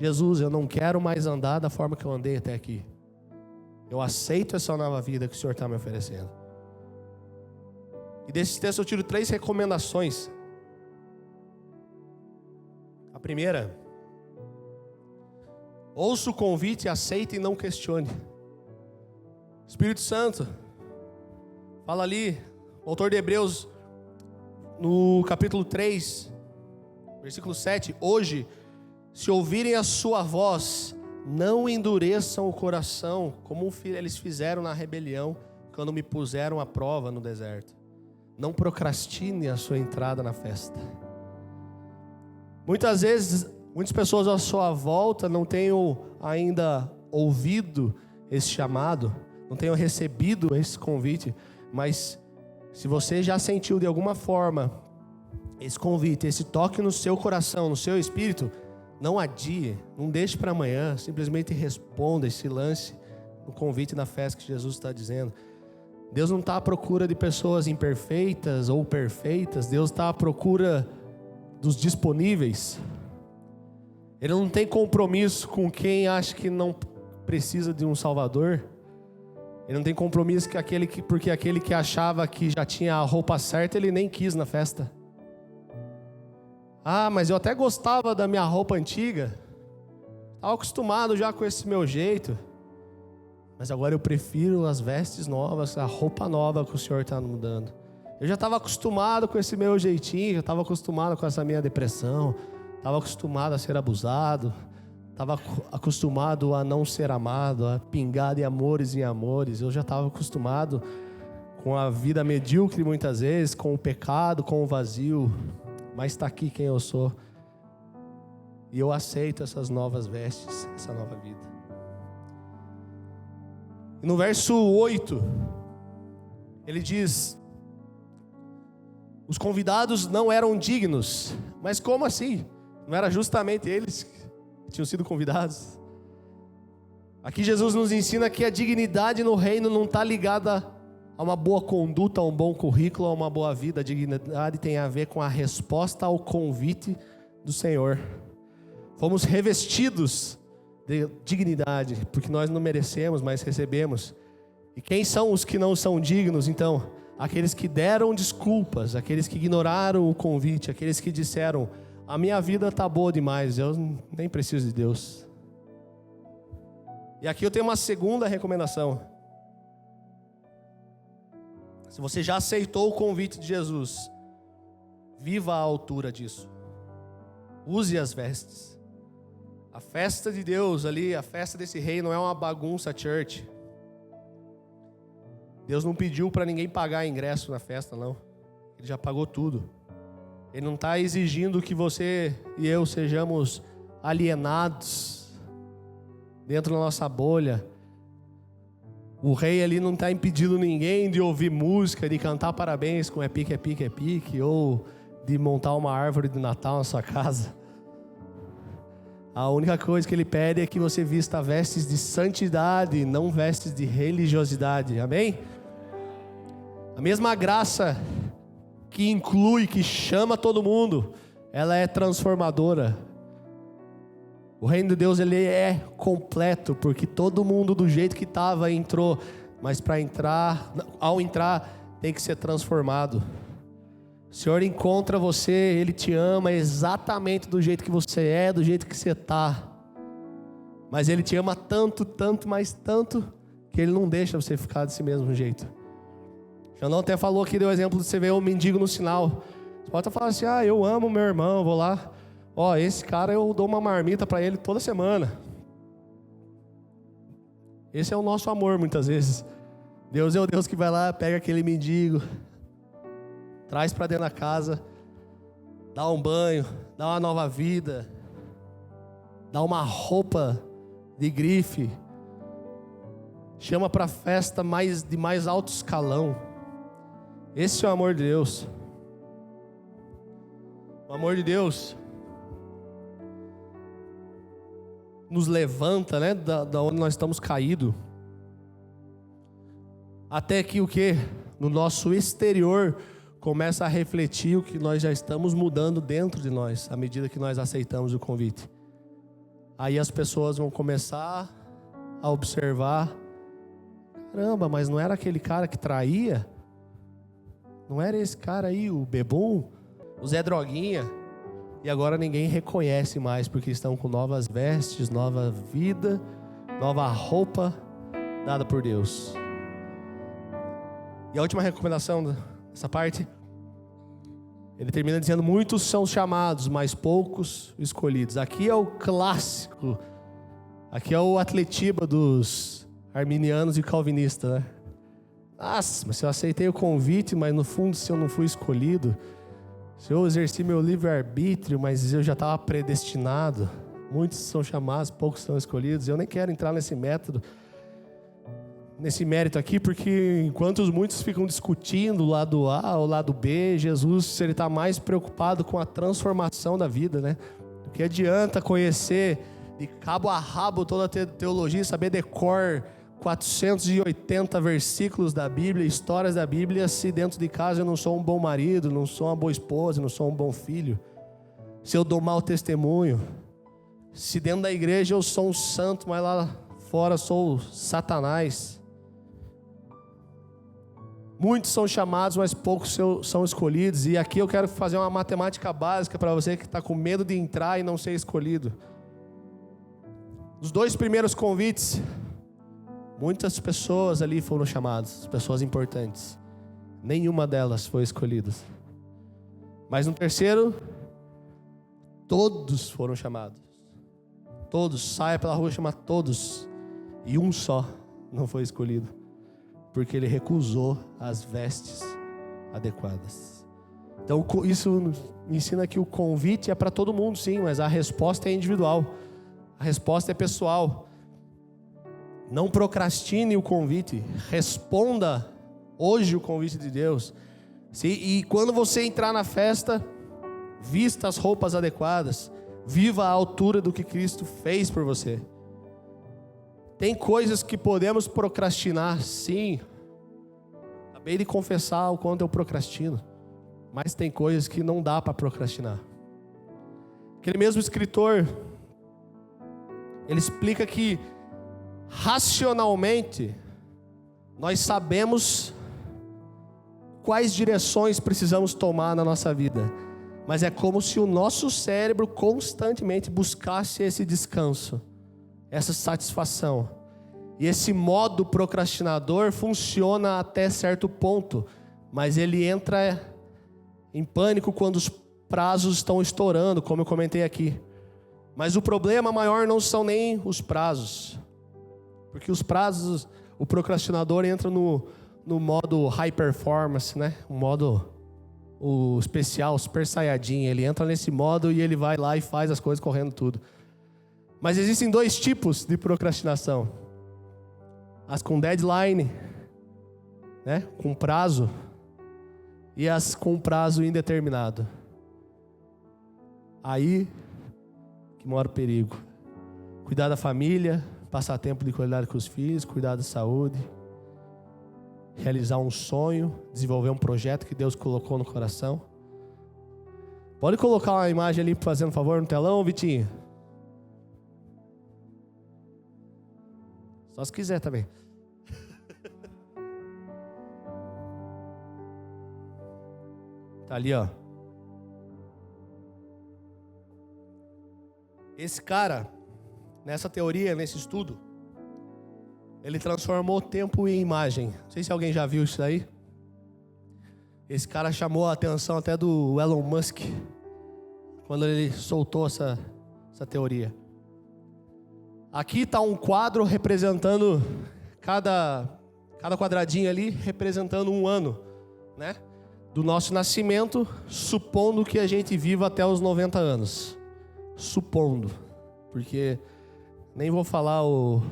Jesus, eu não quero mais andar da forma que eu andei até aqui. Eu aceito essa nova vida que o Senhor está me oferecendo. E desse texto eu tiro 3 recomendações. A primeira: Ouça o convite, aceite e não questione. Espírito Santo, fala ali, o autor de Hebreus, no capítulo 3, versículo 7. Hoje, se ouvirem a sua voz, não endureçam o coração, como eles fizeram na rebelião, quando me puseram à prova no deserto. Não procrastine a sua entrada na festa. Muitas vezes, muitas pessoas à sua volta não tenham ainda ouvido esse chamado, não tenham recebido esse convite, mas se você já sentiu de alguma forma esse convite, esse toque no seu coração, no seu espírito, não adie, não deixe para amanhã, simplesmente responda esse lance no convite da festa que Jesus está dizendo. Deus não está à procura de pessoas imperfeitas ou perfeitas, Deus está à procura dos disponíveis. Ele não tem compromisso com quem acha que não precisa de um Salvador. Ele não tem compromisso com porque aquele que achava que já tinha a roupa certa, ele nem quis na festa. Ah, mas eu até gostava da minha roupa antiga, estava acostumado já com esse meu jeito, mas agora eu prefiro as vestes novas, a roupa nova que o Senhor está me dando. Eu já estava acostumado com esse meu jeitinho, já estava acostumado com essa minha depressão, estava acostumado a ser abusado, estava acostumado a não ser amado, a pingar de amores em amores. Eu já estava acostumado com a vida medíocre muitas vezes, com o pecado, com o vazio. Mas está aqui quem eu sou. E eu aceito essas novas vestes, essa nova vida. E no verso 8, ele diz: os convidados não eram dignos. Mas como assim? Não era justamente eles que tinham sido convidados? Aqui Jesus nos ensina que a dignidade no reino não está ligada a uma boa conduta, a um bom currículo, a uma boa vida. A dignidade tem a ver com a resposta ao convite do Senhor. Fomos revestidos de dignidade, porque nós não merecemos, mas recebemos. E quem são os que não são dignos, então? Aqueles que deram desculpas, aqueles que ignoraram o convite, aqueles que disseram: a minha vida está boa demais, eu nem preciso de Deus. E aqui eu tenho uma segunda recomendação. Se você já aceitou o convite de Jesus, viva à altura disso. Use as vestes. A festa de Deus ali, a festa desse rei não é uma bagunça church. Deus não pediu para ninguém pagar ingresso na festa, não. Ele já pagou tudo. Ele não está exigindo que você e eu sejamos alienados dentro da nossa bolha. O rei ali não está impedindo ninguém de ouvir música, de cantar parabéns com é pique, é pique, é pique, ou de montar uma árvore de Natal na sua casa. A única coisa que ele pede é que você vista vestes de santidade, não vestes de religiosidade. Amém? A mesma graça que inclui, que chama todo mundo, ela é transformadora. O reino de Deus, ele é completo, porque todo mundo do jeito que estava entrou, mas para entrar, ao entrar, tem que ser transformado. O Senhor encontra você, Ele te ama exatamente do jeito que você é, do jeito que você está. Mas Ele te ama tanto, tanto, mas tanto, que Ele não deixa você ficar desse mesmo jeito. Xandão até falou aqui, deu o exemplo de você ver um mendigo no sinal. Você pode falar assim: ah, eu amo meu irmão, vou lá. Ó, esse cara eu dou uma marmita para ele toda semana. Esse é o nosso amor muitas vezes. Deus é o Deus que vai lá, pega aquele mendigo, traz para dentro da casa, dá um banho, dá uma nova vida, dá uma roupa de grife, chama para a festa de mais alto escalão. Esse é o amor de Deus. O amor de Deus nos levanta, né, da onde nós estamos caídos, até que o que? No nosso exterior começa a refletir o que nós já estamos mudando dentro de nós, à medida que nós aceitamos o convite. Aí as pessoas vão começar a observar: caramba, mas não era aquele cara que traía? Não era esse cara aí, o bebum, o Zé Droguinha, e agora ninguém reconhece mais, porque estão com novas vestes, nova vida, nova roupa dada por Deus. E a última recomendação dessa parte, ele termina dizendo: muitos são chamados, mas poucos escolhidos. Aqui é o clássico, aqui é o Atletiba dos arminianos e calvinistas, né? Nossa, mas se eu aceitei o convite, mas no fundo se eu não fui escolhido, se eu exerci meu livre-arbítrio, mas eu já estava predestinado, muitos são chamados, poucos são escolhidos. Eu nem quero entrar nesse método, nesse mérito aqui, porque enquanto os muitos ficam discutindo o lado A ou o lado B, Jesus, ele está mais preocupado com a transformação da vida, né? O que adianta conhecer de cabo a rabo toda a teologia, saber decor 480 versículos da Bíblia, histórias da Bíblia, se dentro de casa eu não sou um bom marido, não sou uma boa esposa, não sou um bom filho, se eu dou mau testemunho, se dentro da igreja eu sou um santo, mas lá fora sou Satanás. Muitos são chamados, mas poucos são escolhidos. E aqui eu quero fazer uma matemática básica para você que está com medo de entrar e não ser escolhido. Os 2 primeiros convites, muitas pessoas ali foram chamadas, pessoas importantes. Nenhuma delas foi escolhida. Mas no terceiro, todos foram chamados. Todos, saia pela rua e chama todos. E um só não foi escolhido, porque ele recusou as vestes adequadas. Então isso me ensina que o convite é para todo mundo, sim, mas a resposta é individual. A resposta é pessoal. Não procrastine o convite. Responda hoje o convite de Deus. E quando você entrar na festa, vista as roupas adequadas. Viva à altura do que Cristo fez por você. Tem coisas que podemos procrastinar, sim. Acabei de confessar o quanto eu procrastino. Mas tem coisas que não dá para procrastinar. Aquele mesmo escritor, ele explica que racionalmente nós sabemos quais direções precisamos tomar na nossa vida, mas é como se o nosso cérebro constantemente buscasse esse descanso, essa satisfação. E esse modo procrastinador funciona até certo ponto, mas ele entra em pânico quando os prazos estão estourando, como eu comentei aqui. Mas o problema maior não são nem os prazos, porque os prazos, o procrastinador entra no modo high performance, né? O especial, super saiyajin. Ele entra nesse modo e ele vai lá e faz as coisas correndo tudo. Mas existem 2 tipos de procrastinação: as com deadline, né? Com prazo, e as com prazo indeterminado. Aí que mora o perigo. Cuidar da família, passar tempo de qualidade com os filhos, cuidar da saúde, realizar um sonho, desenvolver um projeto que Deus colocou no coração. Pode colocar uma imagem ali, fazendo um favor, no telão, Vitinho? Só se quiser também. Tá ali, ó. Esse cara, nessa teoria, nesse estudo, ele transformou tempo em imagem. Não sei se alguém já viu isso aí. Esse cara chamou a atenção até do Elon Musk, quando ele soltou essa teoria. Aqui está um quadro representando, cada quadradinho ali representando um ano, né? Do nosso nascimento, supondo que a gente viva até os 90 anos. Supondo, porque nem vou falar o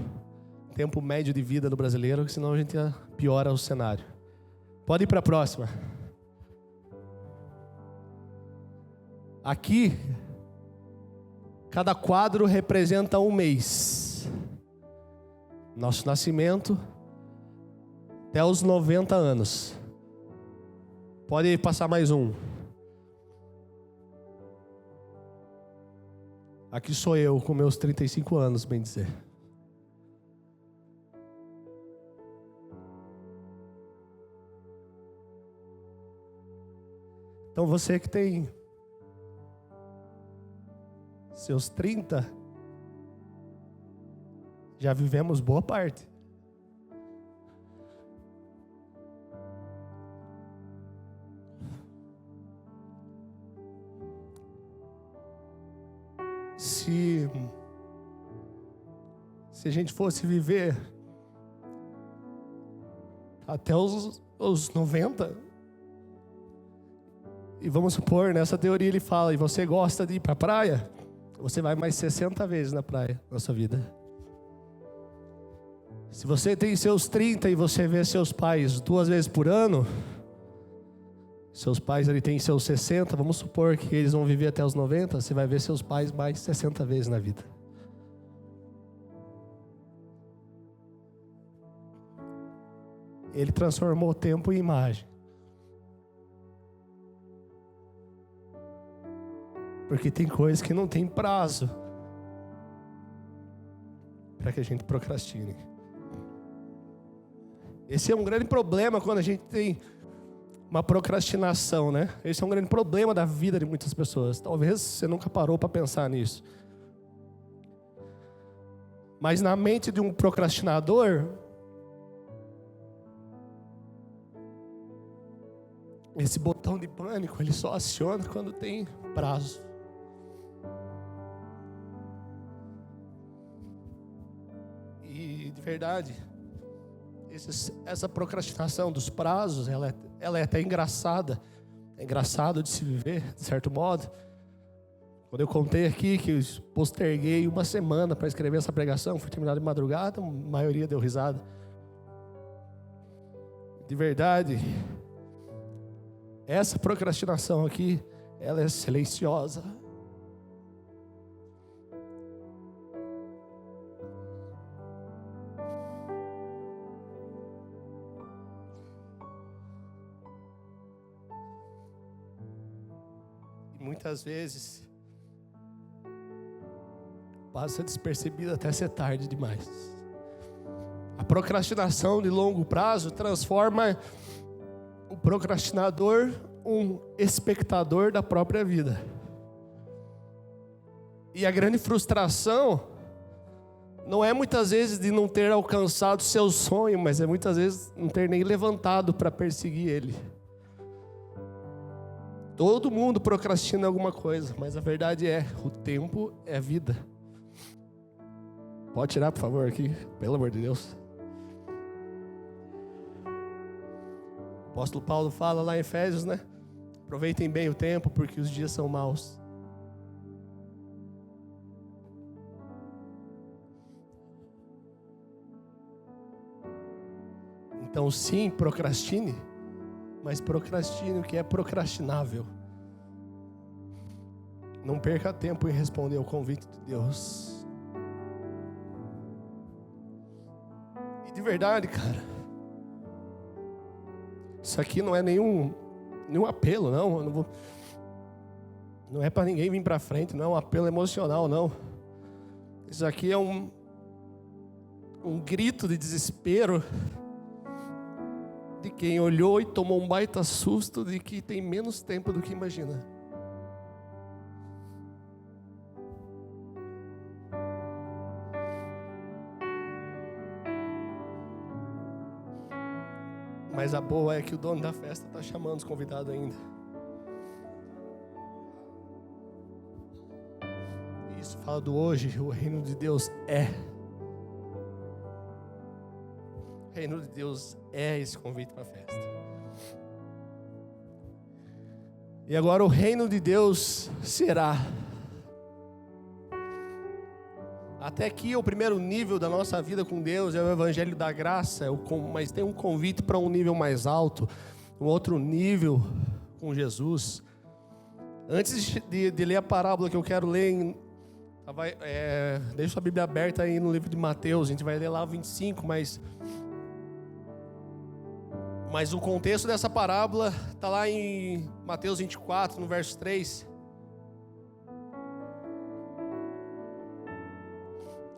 tempo médio de vida do brasileiro, senão a gente piora o cenário. Pode ir para a próxima. Aqui, cada quadro representa um mês. Nosso nascimento até os 90 anos. Pode passar mais um. Aqui sou eu com meus 35 anos, bem dizer. Então você que tem seus 30, já vivemos boa parte. Se a gente fosse viver até os 90, e vamos supor, nessa teoria ele fala, e você gosta de ir para a praia, você vai mais 60 vezes na praia na sua vida. Se você tem seus 30 e você vê seus pais 2 vezes por ano, seus pais ali têm seus 60, vamos supor que eles vão viver até os 90, você vai ver seus pais mais 60 vezes na vida. Ele transformou o tempo em imagem. Porque tem coisas que não tem prazo para que a gente procrastine. Esse é um grande problema quando a gente tem uma procrastinação, né? Esse é um grande problema da vida de muitas pessoas. Talvez você nunca parou para pensar nisso. Mas na mente de um procrastinador, esse botão de pânico, ele só aciona quando tem prazo. E de verdade, essa procrastinação dos prazos, ela é até engraçada. É engraçado de se viver, de certo modo. Quando eu contei aqui que eu posterguei 1 semana para escrever essa pregação, fui terminar de madrugada, a maioria deu risada. De verdade, essa procrastinação aqui, ela é silenciosa. E muitas vezes passa despercebida até ser tarde demais. A procrastinação de longo prazo transforma o procrastinador um espectador da própria vida. E a grande frustração não é muitas vezes de não ter alcançado seu sonho, mas é muitas vezes não ter nem levantado para perseguir ele. Todo mundo procrastina alguma coisa, mas a verdade é, o tempo é vida. Pode tirar, por favor, aqui, pelo amor de Deus. O apóstolo Paulo fala lá em Efésios, né? Aproveitem bem o tempo, porque os dias são maus. Então sim, procrastine, mas procrastine o que é procrastinável. Não perca tempo em responder ao convite de Deus. E de verdade, cara, isso aqui não é nenhum apelo, não. Não é para ninguém vir para frente, não é um apelo emocional, não. Isso aqui é um grito de desespero de quem olhou e tomou um baita susto de que tem menos tempo do que imagina. Mas a boa é que o dono da festa está chamando os convidados ainda. Isso fala do hoje, o reino de Deus é. O reino de Deus é esse convite para a festa. E agora o reino de Deus será. Até aqui o primeiro nível da nossa vida com Deus é o evangelho da graça, mas tem um convite para um nível mais alto, um outro nível com Jesus. Antes de ler a parábola que eu quero ler, deixa a Bíblia aberta aí no livro de Mateus, a gente vai ler lá o 25, mas o contexto dessa parábola está lá em Mateus 24, no verso 3.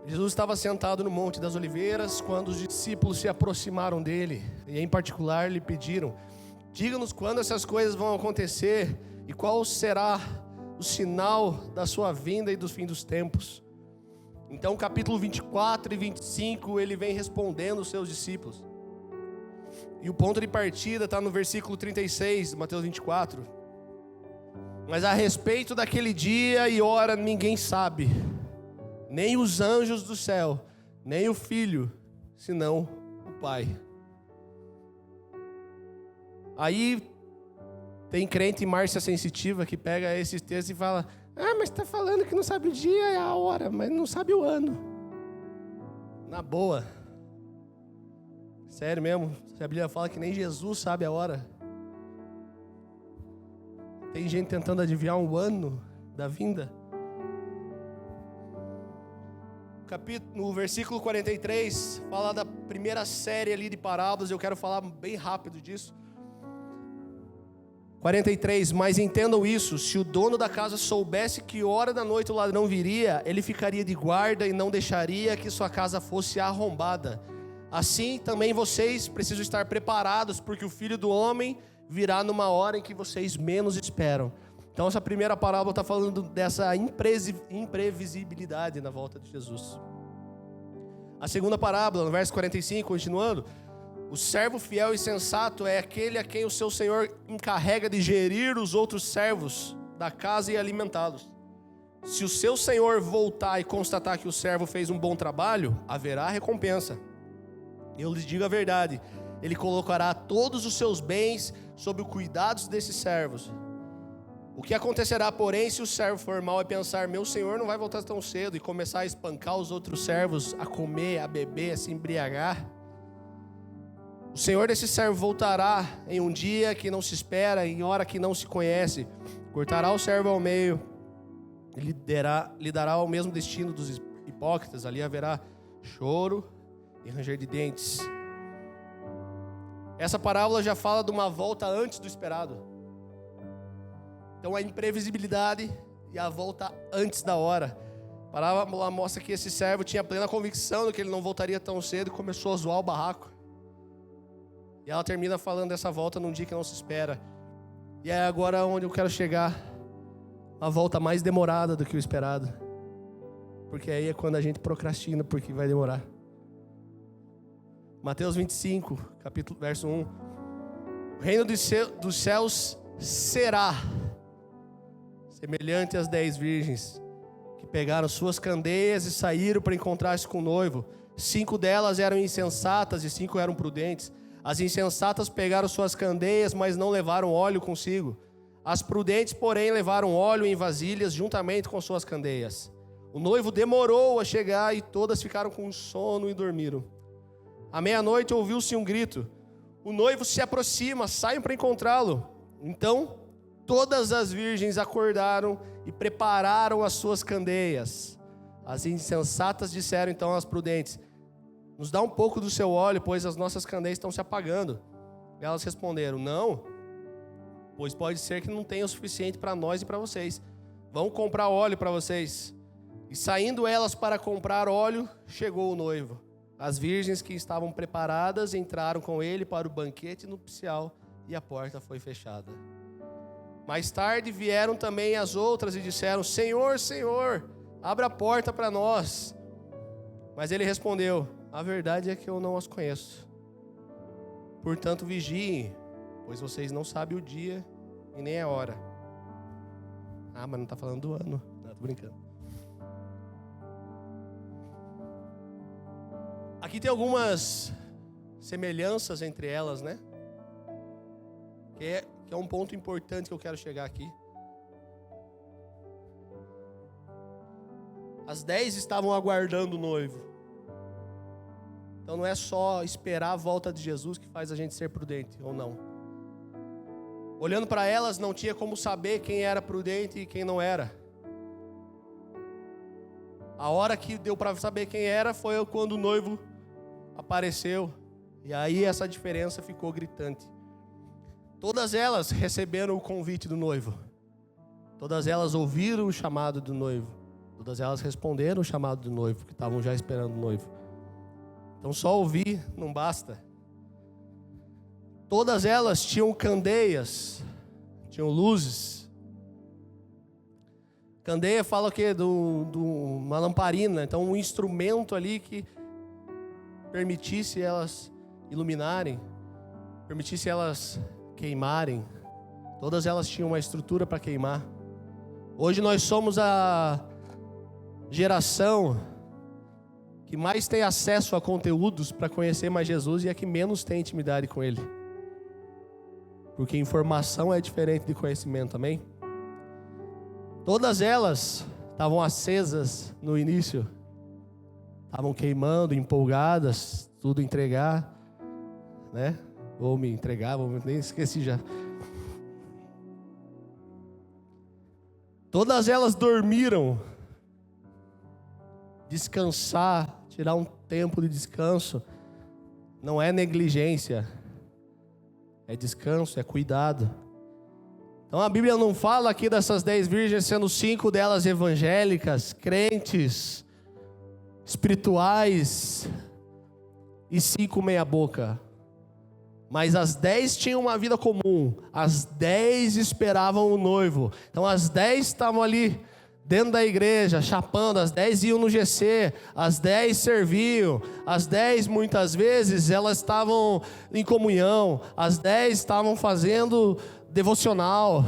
Jesus estava sentado no Monte das Oliveiras quando os discípulos se aproximaram dele e em particular lhe pediram: diga-nos quando essas coisas vão acontecer e qual será o sinal da sua vinda e do fim dos tempos. Então, capítulo 24 e 25, ele vem respondendo os seus discípulos. E o ponto de partida está no versículo 36 de Mateus 24. Mas a respeito daquele dia e hora ninguém sabe, nem os anjos do céu, nem o Filho, senão o Pai. Aí tem crente Márcia sensitiva que pega esses textos e fala: mas está falando que não sabe o dia e a hora, mas não sabe o ano. Na boa. Sério mesmo, a Bíblia fala que nem Jesus sabe a hora. Tem gente tentando adivinhar um ano da vinda. No versículo 43, fala da primeira série ali de parábolas. Eu quero falar bem rápido disso. 43, mas entendam isso: se o dono da casa soubesse que hora da noite o ladrão viria, ele ficaria de guarda e não deixaria que sua casa fosse arrombada. Assim também vocês precisam estar preparados, porque o Filho do Homem virá numa hora em que vocês menos esperam. Então essa primeira parábola está falando dessa imprevisibilidade na volta de Jesus. A segunda parábola, no verso 45, continuando: o servo fiel e sensato é aquele a quem o seu senhor encarrega de gerir os outros servos da casa e alimentá-los. Se o seu senhor voltar e constatar que o servo fez um bom trabalho, haverá recompensa. Eu lhes digo a verdade: ele colocará todos os seus bens sob o cuidado desses servos. O que acontecerá, porém, se o servo for mau e pensar: meu senhor não vai voltar tão cedo, e começar a espancar os outros servos, a comer, a beber, a se embriagar? O senhor desse servo voltará em um dia que não se espera, em hora que não se conhece, cortará o servo ao meio e lhe dará o mesmo destino dos hipócritas. Ali haverá choro e ranger de dentes. Essa parábola já fala de uma volta antes do esperado. Então a imprevisibilidade e a volta antes da hora. A parábola mostra que esse servo tinha plena convicção de que ele não voltaria tão cedo e começou a zoar o barraco. E ela termina falando dessa volta num dia que não se espera. E é agora onde eu quero chegar. Uma volta mais demorada do que o esperado. Porque aí é quando a gente procrastina, porque vai demorar. Mateus 25, capítulo, verso 1. O reino dos céus será semelhante às 10 virgens que pegaram suas candeias e saíram para encontrar-se com o noivo. 5 delas eram insensatas e 5 eram prudentes. As insensatas pegaram suas candeias, mas não levaram óleo consigo. As prudentes, porém, levaram óleo em vasilhas juntamente com suas candeias. O noivo demorou a chegar e todas ficaram com sono e dormiram. À meia-noite ouviu-se um grito: o noivo se aproxima, saiam para encontrá-lo. Então, todas as virgens acordaram e prepararam as suas candeias. As insensatas disseram então às prudentes: nos dá um pouco do seu óleo, pois as nossas candeias estão se apagando. Elas responderam: não, pois pode ser que não tenha o suficiente para nós e para vocês. Vamos comprar óleo para vocês. E saindo elas para comprar óleo, chegou o noivo. As virgens que estavam preparadas entraram com ele para o banquete nupcial e a porta foi fechada. Mais tarde vieram também as outras e disseram: Senhor, Senhor, abra a porta para nós. Mas ele respondeu: a verdade é que eu não as conheço. Portanto, vigiem, pois vocês não sabem o dia e nem a hora. Ah, mas não está falando do ano. Não, tô brincando. Aqui tem algumas semelhanças entre elas, né? Que é um ponto importante que eu quero chegar aqui. As 10 estavam aguardando o noivo. Então não é só esperar a volta de Jesus que faz a gente ser prudente ou não. Olhando para elas, não tinha como saber quem era prudente e quem não era. A hora que deu para saber quem era foi quando o noivo apareceu. E aí essa diferença ficou gritante. Todas elas receberam o convite do noivo. Todas elas ouviram o chamado do noivo. Todas elas responderam o chamado do noivo, que estavam já esperando o noivo. Então só ouvir não basta. Todas elas tinham candeias, tinham luzes. Candeia fala o quê? Uma lamparina. Então, um instrumento ali que permitisse elas iluminarem, permitisse elas queimarem. Todas elas tinham uma estrutura para queimar. Hoje nós somos a geração que mais tem acesso a conteúdos para conhecer mais Jesus e a que menos tem intimidade com Ele. Porque informação é diferente de conhecimento, amém? Todas elas estavam acesas no início. Estavam queimando, empolgadas, tudo entregar, né? Vou me entregar, nem esqueci já. Todas elas dormiram. Descansar, tirar um tempo de descanso, não é negligência, é descanso, é cuidado. Então a Bíblia não fala aqui dessas 10 virgens, sendo 5 delas evangélicas, crentes, espirituais, e 5 meia boca. Mas as 10 tinham uma vida comum, as 10 esperavam o noivo. Então as 10 estavam ali dentro da igreja, chapando, as 10 iam no GC, as 10 serviam, as 10 muitas vezes elas estavam em comunhão, as 10 estavam fazendo devocional.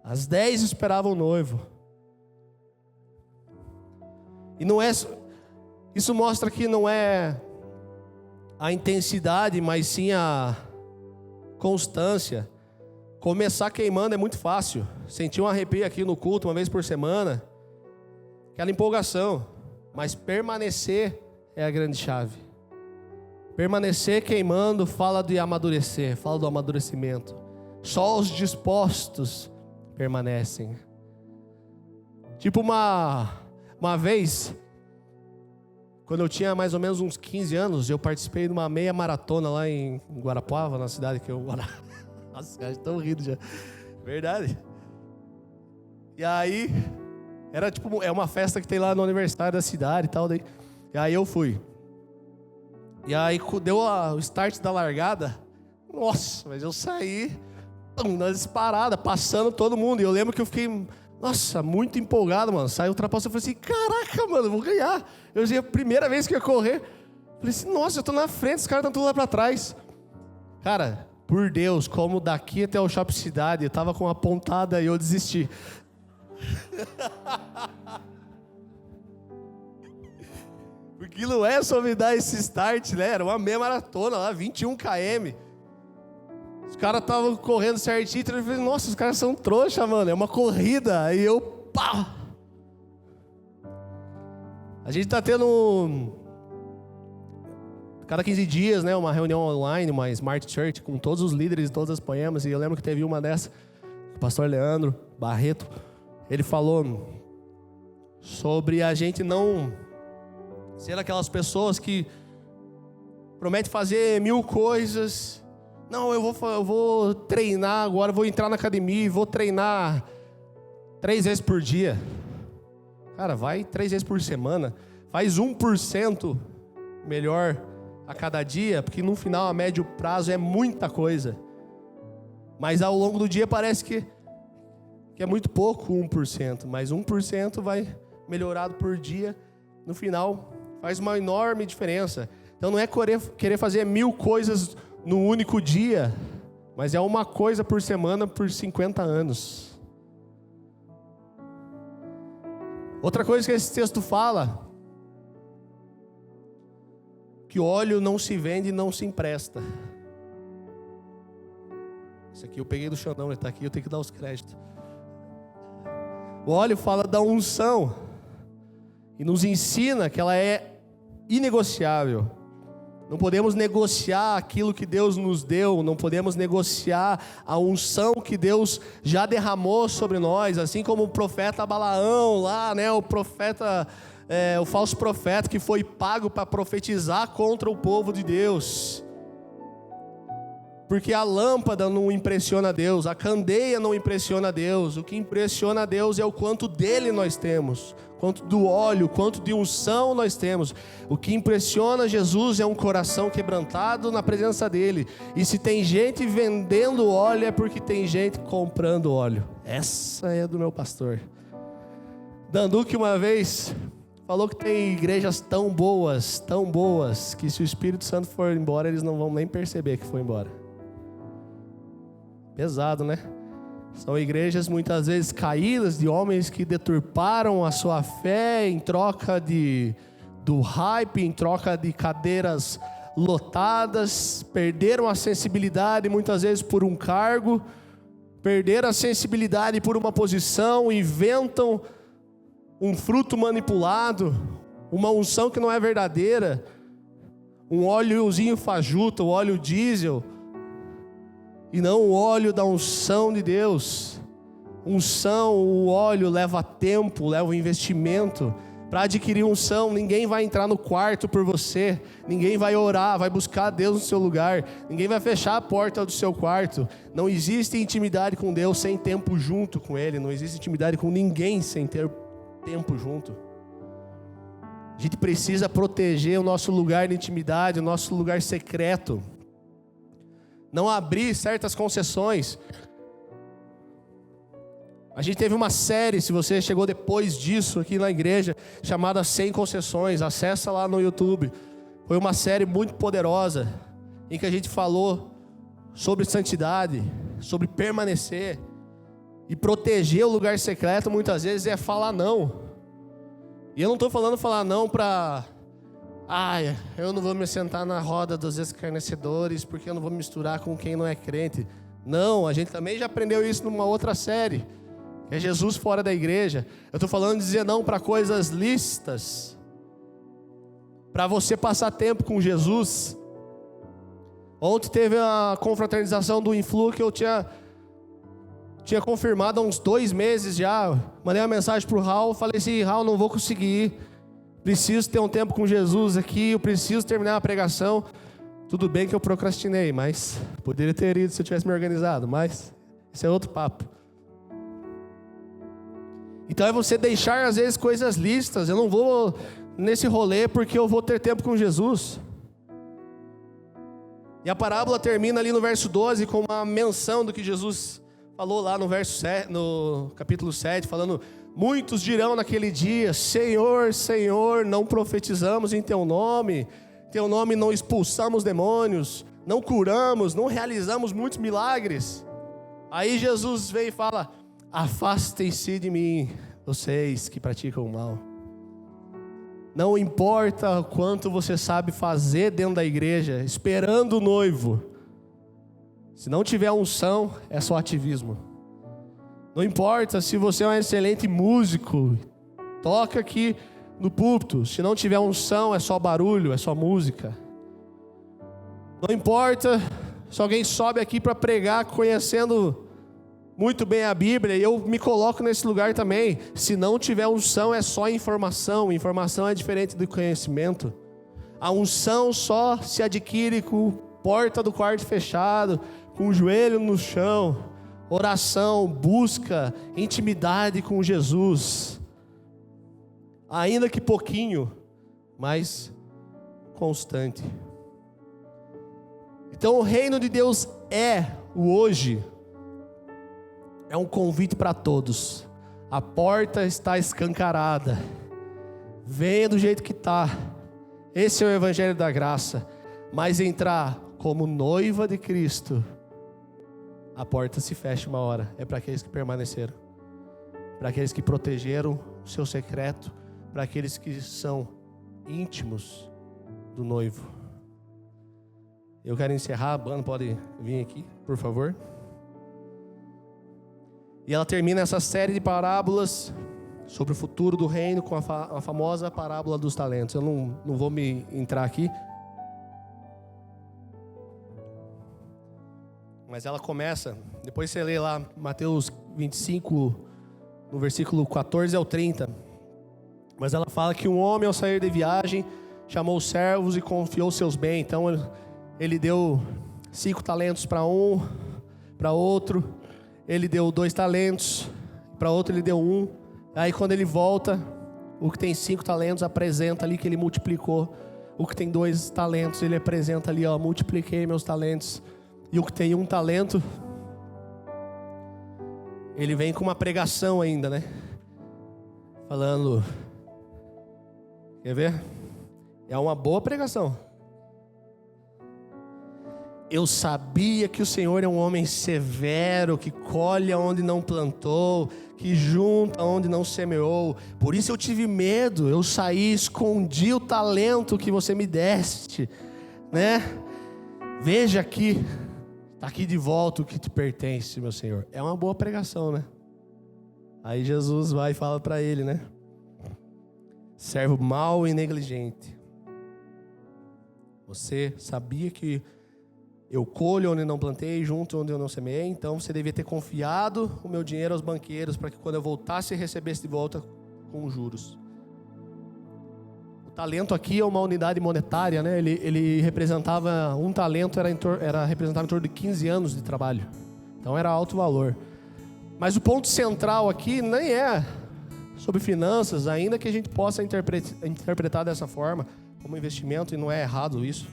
As 10 esperavam o noivo. E não é, isso mostra que não é a intensidade, mas sim a constância. Começar queimando é muito fácil. Sentir um arrepio aqui no culto uma vez por semana, aquela empolgação. Mas permanecer é a grande chave. Permanecer queimando fala de amadurecer, fala do amadurecimento. Só os dispostos permanecem. Tipo uma vez, quando eu tinha mais ou menos uns 15 anos, eu participei de uma meia maratona lá em Guarapuava, na cidade que eu morava. Nossa, os caras estão rindo já. Verdade. E aí, era tipo, é uma festa que tem lá no aniversário da cidade e tal. Daí. E aí eu fui. E aí deu o start da largada. Nossa, mas eu saí na disparada, passando todo mundo. E eu lembro que eu fiquei, nossa, muito empolgado, mano. Saí ultrapassando, eu falei assim, caraca, mano, eu vou ganhar. Eu já a primeira vez que eu ia correr. Falei assim, nossa, eu tô na frente, os caras estão tudo lá pra trás. Cara, por Deus, como daqui até o Shopping Cidade, eu tava com uma pontada e eu desisti. Porque não é só me dar esse start, né? Era uma meia maratona lá, 21 km. Os caras estavam correndo certinho. Eu falei, nossa, os caras são trouxa, mano. É uma corrida. Aí eu, pá! A gente tá tendo cada 15 dias, né, uma reunião online, uma Smart Church, com todos os líderes de todas as poemas. E eu lembro que teve uma dessa, o pastor Leandro Barreto, ele falou sobre a gente não ser aquelas pessoas que prometem fazer 1000 coisas. Não, eu vou treinar agora, vou entrar na academia e vou treinar 3 vezes por dia. Cara, vai 3 vezes por semana. Faz 1% melhor a cada dia, porque no final, a médio prazo, é muita coisa. Mas ao longo do dia parece que é muito pouco 1%. Mas 1% vai melhorado por dia. No final, faz uma enorme diferença. Então não é querer fazer 1000 coisas no único dia, mas é uma coisa por semana por 50 anos. Outra coisa que esse texto fala, que óleo não se vende e não se empresta. Isso aqui eu peguei do Xandão, ele está aqui, eu tenho que dar os créditos. O óleo fala da unção e nos ensina que ela é inegociável. Não podemos negociar aquilo que Deus nos deu, não podemos negociar a unção que Deus já derramou sobre nós, assim como o profeta Balaão lá, né, o falso profeta que foi pago para profetizar contra o povo de Deus. Porque a lâmpada não impressiona Deus, a candeia não impressiona Deus, o que impressiona Deus é o quanto dele nós temos, quanto do óleo, quanto de unção nós temos. O que impressiona Jesus é um coração quebrantado na presença dele. E se tem gente vendendo óleo, é porque tem gente comprando óleo. Essa é do meu pastor. Danduque uma vez falou que tem igrejas tão boas, que se o Espírito Santo for embora, eles não vão nem perceber que foi embora. Pesado, né? São igrejas muitas vezes caídas, de homens que deturparam a sua fé em troca do hype, em troca de cadeiras lotadas, perderam a sensibilidade muitas vezes por um cargo, perderam a sensibilidade por uma posição, inventam um fruto manipulado, uma unção que não é verdadeira, um óleozinho fajuto, o óleo diesel, e não o óleo da unção de Deus. Unção, o óleo leva tempo, leva investimento. Para adquirir unção, ninguém vai entrar no quarto por você, ninguém vai orar, vai buscar Deus no seu lugar, ninguém vai fechar a porta do seu quarto. Não existe intimidade com Deus sem tempo junto com Ele, não existe intimidade com ninguém sem ter tempo junto. A gente precisa proteger o nosso lugar de intimidade, o nosso lugar secreto. Não abrir certas concessões. A gente teve uma série, se você chegou depois disso aqui na igreja, chamada 100 Concessões. Acessa lá no YouTube. Foi uma série muito poderosa, em que a gente falou sobre santidade, sobre permanecer. E proteger o lugar secreto muitas vezes é falar não. E eu não estou falando falar não para... eu não vou me sentar na roda dos escarnecedores porque eu não vou me misturar com quem não é crente. Não, a gente também já aprendeu isso numa outra série, que é Jesus fora da igreja. Eu estou falando de dizer não para coisas lícitas, para você passar tempo com Jesus. Ontem teve a confraternização do Influ que eu tinha confirmado há uns 2 meses já. Mandei uma mensagem para o Raul, falei assim: Raul, não vou conseguir, preciso ter um tempo com Jesus aqui, eu preciso terminar a pregação. Tudo bem que eu procrastinei, mas poderia ter ido se eu tivesse me organizado, mas esse é outro papo. Então é você deixar às vezes coisas lícitas. Eu não vou nesse rolê porque eu vou ter tempo com Jesus. E a parábola termina ali no verso 12 com uma menção do que Jesus falou lá no verso 7, no capítulo 7, falando: muitos dirão naquele dia: Senhor, Senhor, não profetizamos em Teu nome não expulsamos demônios, não curamos, não realizamos muitos milagres. Aí Jesus vem e fala: afastem-se de mim, vocês que praticam o mal. Não importa quanto você sabe fazer dentro da igreja, esperando o noivo, se não tiver unção, é só ativismo. Não importa se você é um excelente músico, toca aqui no púlpito, se não tiver unção, é só barulho, é só música. Não importa se alguém sobe aqui para pregar conhecendo muito bem a Bíblia, e eu me coloco nesse lugar também. Se não tiver unção, é só informação. Informação é diferente do conhecimento. A unção só se adquire com porta do quarto fechado, com o joelho no chão, oração, busca, intimidade com Jesus. Ainda que pouquinho, mas constante. Então o reino de Deus é o hoje. É um convite para todos. A porta está escancarada. Venha do jeito que está. Esse é o evangelho da graça. Mas entrar como noiva de Cristo, a porta se fecha uma hora. É para aqueles que permaneceram, para aqueles que protegeram o seu secreto, para aqueles que são íntimos do noivo. Eu quero encerrar. A banda pode vir aqui, por favor. E ela termina essa série de parábolas sobre o futuro do reino com a famosa parábola dos talentos. Eu não vou me entrar aqui, mas ela começa, depois você lê lá Mateus 25, no versículo 14 ao 30. Mas ela fala que um homem, ao sair de viagem, chamou os servos e confiou seus bens. Então ele deu 5 talentos para um, para outro. Ele deu 2 talentos, para outro ele deu 1. Aí quando ele volta O que tem 5 talentos apresenta ali que ele multiplicou. O que tem 2 talentos, ele apresenta ali, ó, multipliquei meus talentos. E o que tem 1 talento, ele vem com uma pregação ainda, né? Falando, quer ver? É uma boa pregação. Eu sabia que o Senhor é um homem severo, que colhe onde não plantou, que junta onde não semeou. Por isso eu tive medo, eu saí, escondi o talento que você me deste, né? Veja aqui, está aqui de volta o que te pertence, meu Senhor. É uma boa pregação, né? Aí Jesus vai e fala para ele, né? Servo mau e negligente. Você sabia que eu colho onde não plantei, junto onde eu não semeei, então você devia ter confiado o meu dinheiro aos banqueiros, para que quando eu voltasse, recebesse de volta com juros. O talento aqui é uma unidade monetária, né? Ele representava, um talento representava em torno de 15 anos de trabalho. Então era alto valor. Mas o ponto central aqui nem é sobre finanças, ainda que a gente possa interpretar dessa forma, como investimento, e não é errado isso.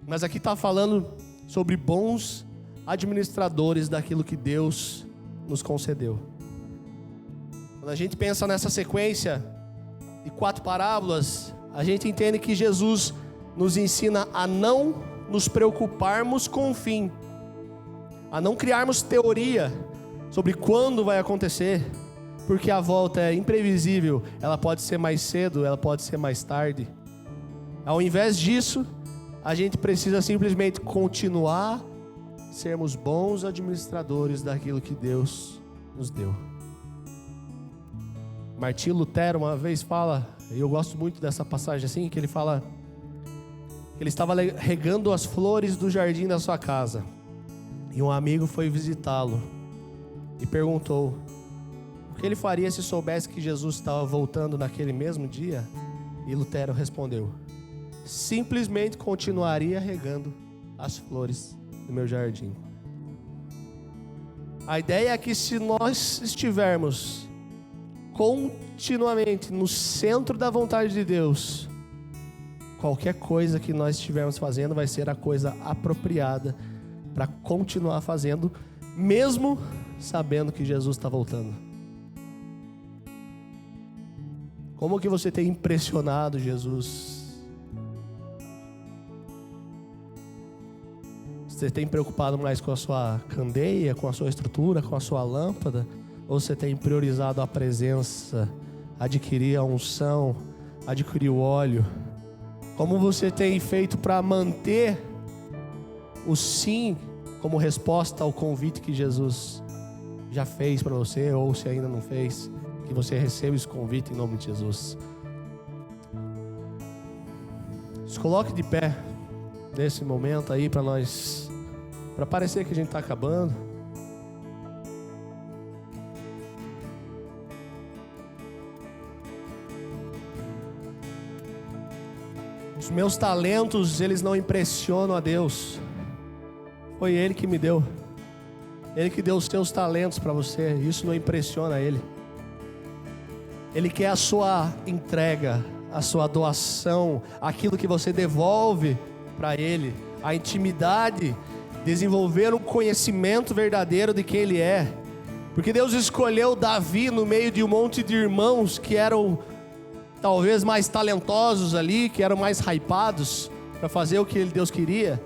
Mas aqui está falando sobre bons administradores daquilo que Deus nos concedeu. Quando a gente pensa nessa sequência de 4 parábolas, a gente entende que Jesus nos ensina a não nos preocuparmos com o fim, a não criarmos teoria sobre quando vai acontecer, porque a volta é imprevisível, ela pode ser mais cedo, ela pode ser mais tarde. Ao invés disso, a gente precisa simplesmente continuar sermos bons administradores daquilo que Deus nos deu. Martinho Lutero uma vez fala, e eu gosto muito dessa passagem assim, que ele fala que ele estava regando as flores do jardim da sua casa, e um amigo foi visitá-lo e perguntou o que ele faria se soubesse que Jesus estava voltando naquele mesmo dia. E Lutero respondeu: simplesmente continuaria regando as flores do meu jardim. A ideia é que se nós estivermos continuamente no centro da vontade de Deus, qualquer coisa que nós estivermos fazendo vai ser a coisa apropriada para continuar fazendo, mesmo sabendo que Jesus está voltando. Como que você tem impressionado Jesus? Você tem preocupado mais com a sua candeia, com a sua estrutura, com a sua lâmpada? Ou você tem priorizado a presença, adquirir a unção, adquirir o óleo? Como você tem feito para manter o sim como resposta ao convite que Jesus já fez para você, ou se ainda não fez, que você receba esse convite em nome de Jesus. Se coloque de pé nesse momento aí para nós, para parecer que a gente está acabando. Os meus talentos, eles não impressionam a Deus. Foi Ele que me deu. Ele que deu os seus talentos para você. Isso não impressiona Ele. Ele quer a sua entrega, a sua doação, aquilo que você devolve para Ele, a intimidade, desenvolver um conhecimento verdadeiro de quem Ele é. Porque Deus escolheu Davi no meio de um monte de irmãos que eram talvez mais talentosos ali, que eram mais hypados para fazer o que Deus queria.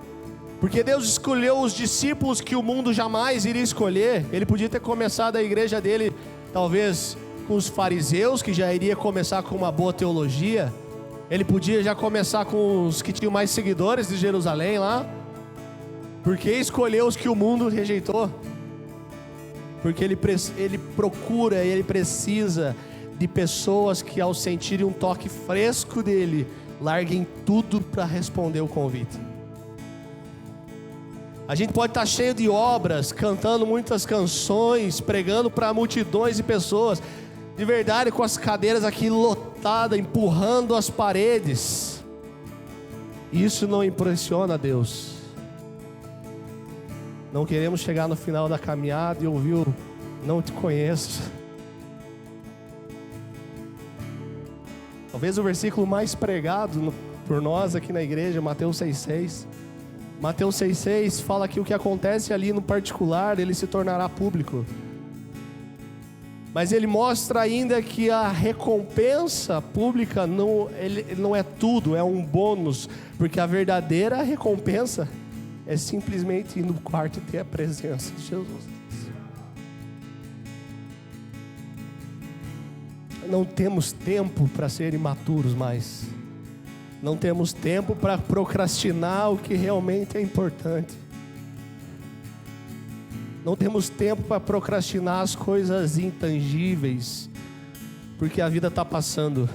Porque Deus escolheu os discípulos que o mundo jamais iria escolher. Ele podia ter começado a igreja dele, talvez, com os fariseus, que já iria começar com uma boa teologia. Ele podia já começar com os que tinham mais seguidores de Jerusalém lá. Porque escolheu os que o mundo rejeitou. Porque ele procura, ele precisa de pessoas que, ao sentirem um toque fresco dele, larguem tudo para responder o convite. A gente pode estar cheio de obras, cantando muitas canções, pregando para multidões de pessoas, de verdade, com as cadeiras aqui lotadas, empurrando as paredes. Isso não impressiona a Deus. Não queremos chegar no final da caminhada e ouvir o "não te conheço". Talvez o versículo mais pregado por nós aqui na igreja, Mateus 6,6. Mateus 6,6 fala que o que acontece ali no particular, ele se tornará público. Mas ele mostra ainda que a recompensa pública ele não é tudo, é um bônus. Porque a verdadeira recompensa é simplesmente ir no quarto e ter a presença de Jesus. Não temos tempo para ser imaturos mais. Não temos tempo para procrastinar o que realmente é importante. Não temos tempo para procrastinar as coisas intangíveis, porque a vida está passando.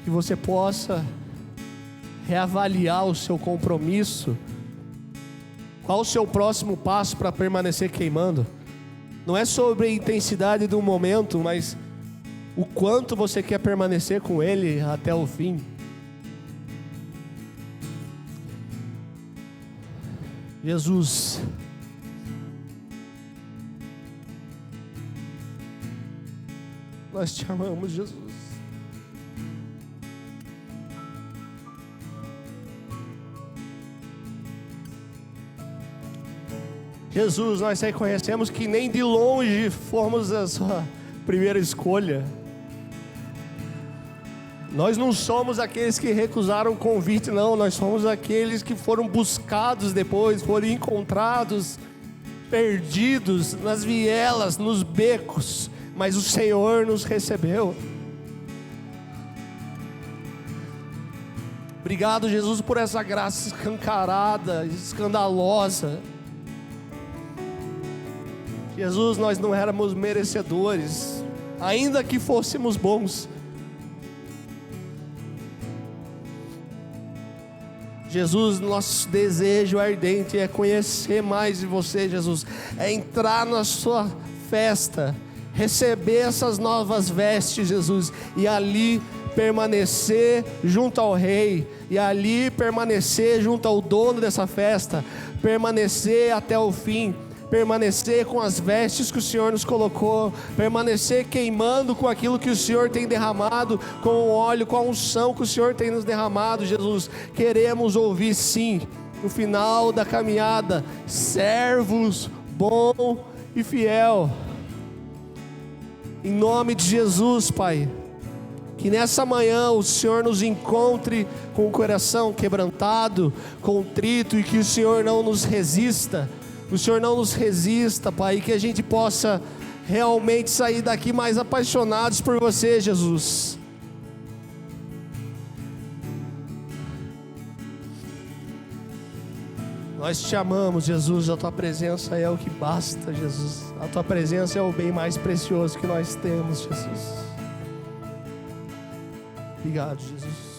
Que você possa reavaliar o seu compromisso. Qual o seu próximo passo para permanecer queimando? Não é sobre a intensidade do momento, mas o quanto você quer permanecer com Ele até o fim. Jesus, nós te amamos, Jesus. Jesus, nós reconhecemos que nem de longe fomos a sua primeira escolha. Nós não somos aqueles que recusaram o convite, não. Nós somos aqueles que foram buscados depois, foram encontrados, perdidos nas vielas, nos becos. Mas o Senhor nos recebeu. Obrigado, Jesus, por essa graça escancarada, escandalosa. Jesus, nós não éramos merecedores, ainda que fôssemos bons. Jesus, nosso desejo ardente é conhecer mais de você, Jesus. É entrar na sua festa, receber essas novas vestes, Jesus, e ali permanecer junto ao Rei, e ali permanecer junto ao dono dessa festa, permanecer até o fim, permanecer com as vestes que o Senhor nos colocou, permanecer queimando com aquilo que o Senhor tem derramado, com o óleo, com a unção que o Senhor tem nos derramado. Jesus, queremos ouvir sim, no final da caminhada, servos bom e fiel, em nome de Jesus, Pai. Que nessa manhã o Senhor nos encontre com o coração quebrantado, contrito, e que o Senhor não nos resista. O Senhor não nos resista, Pai, e que a gente possa realmente sair daqui mais apaixonados por você, Jesus. Nós te amamos, Jesus. A tua presença é o que basta, Jesus. A tua presença é o bem mais precioso que nós temos, Jesus. Obrigado, Jesus.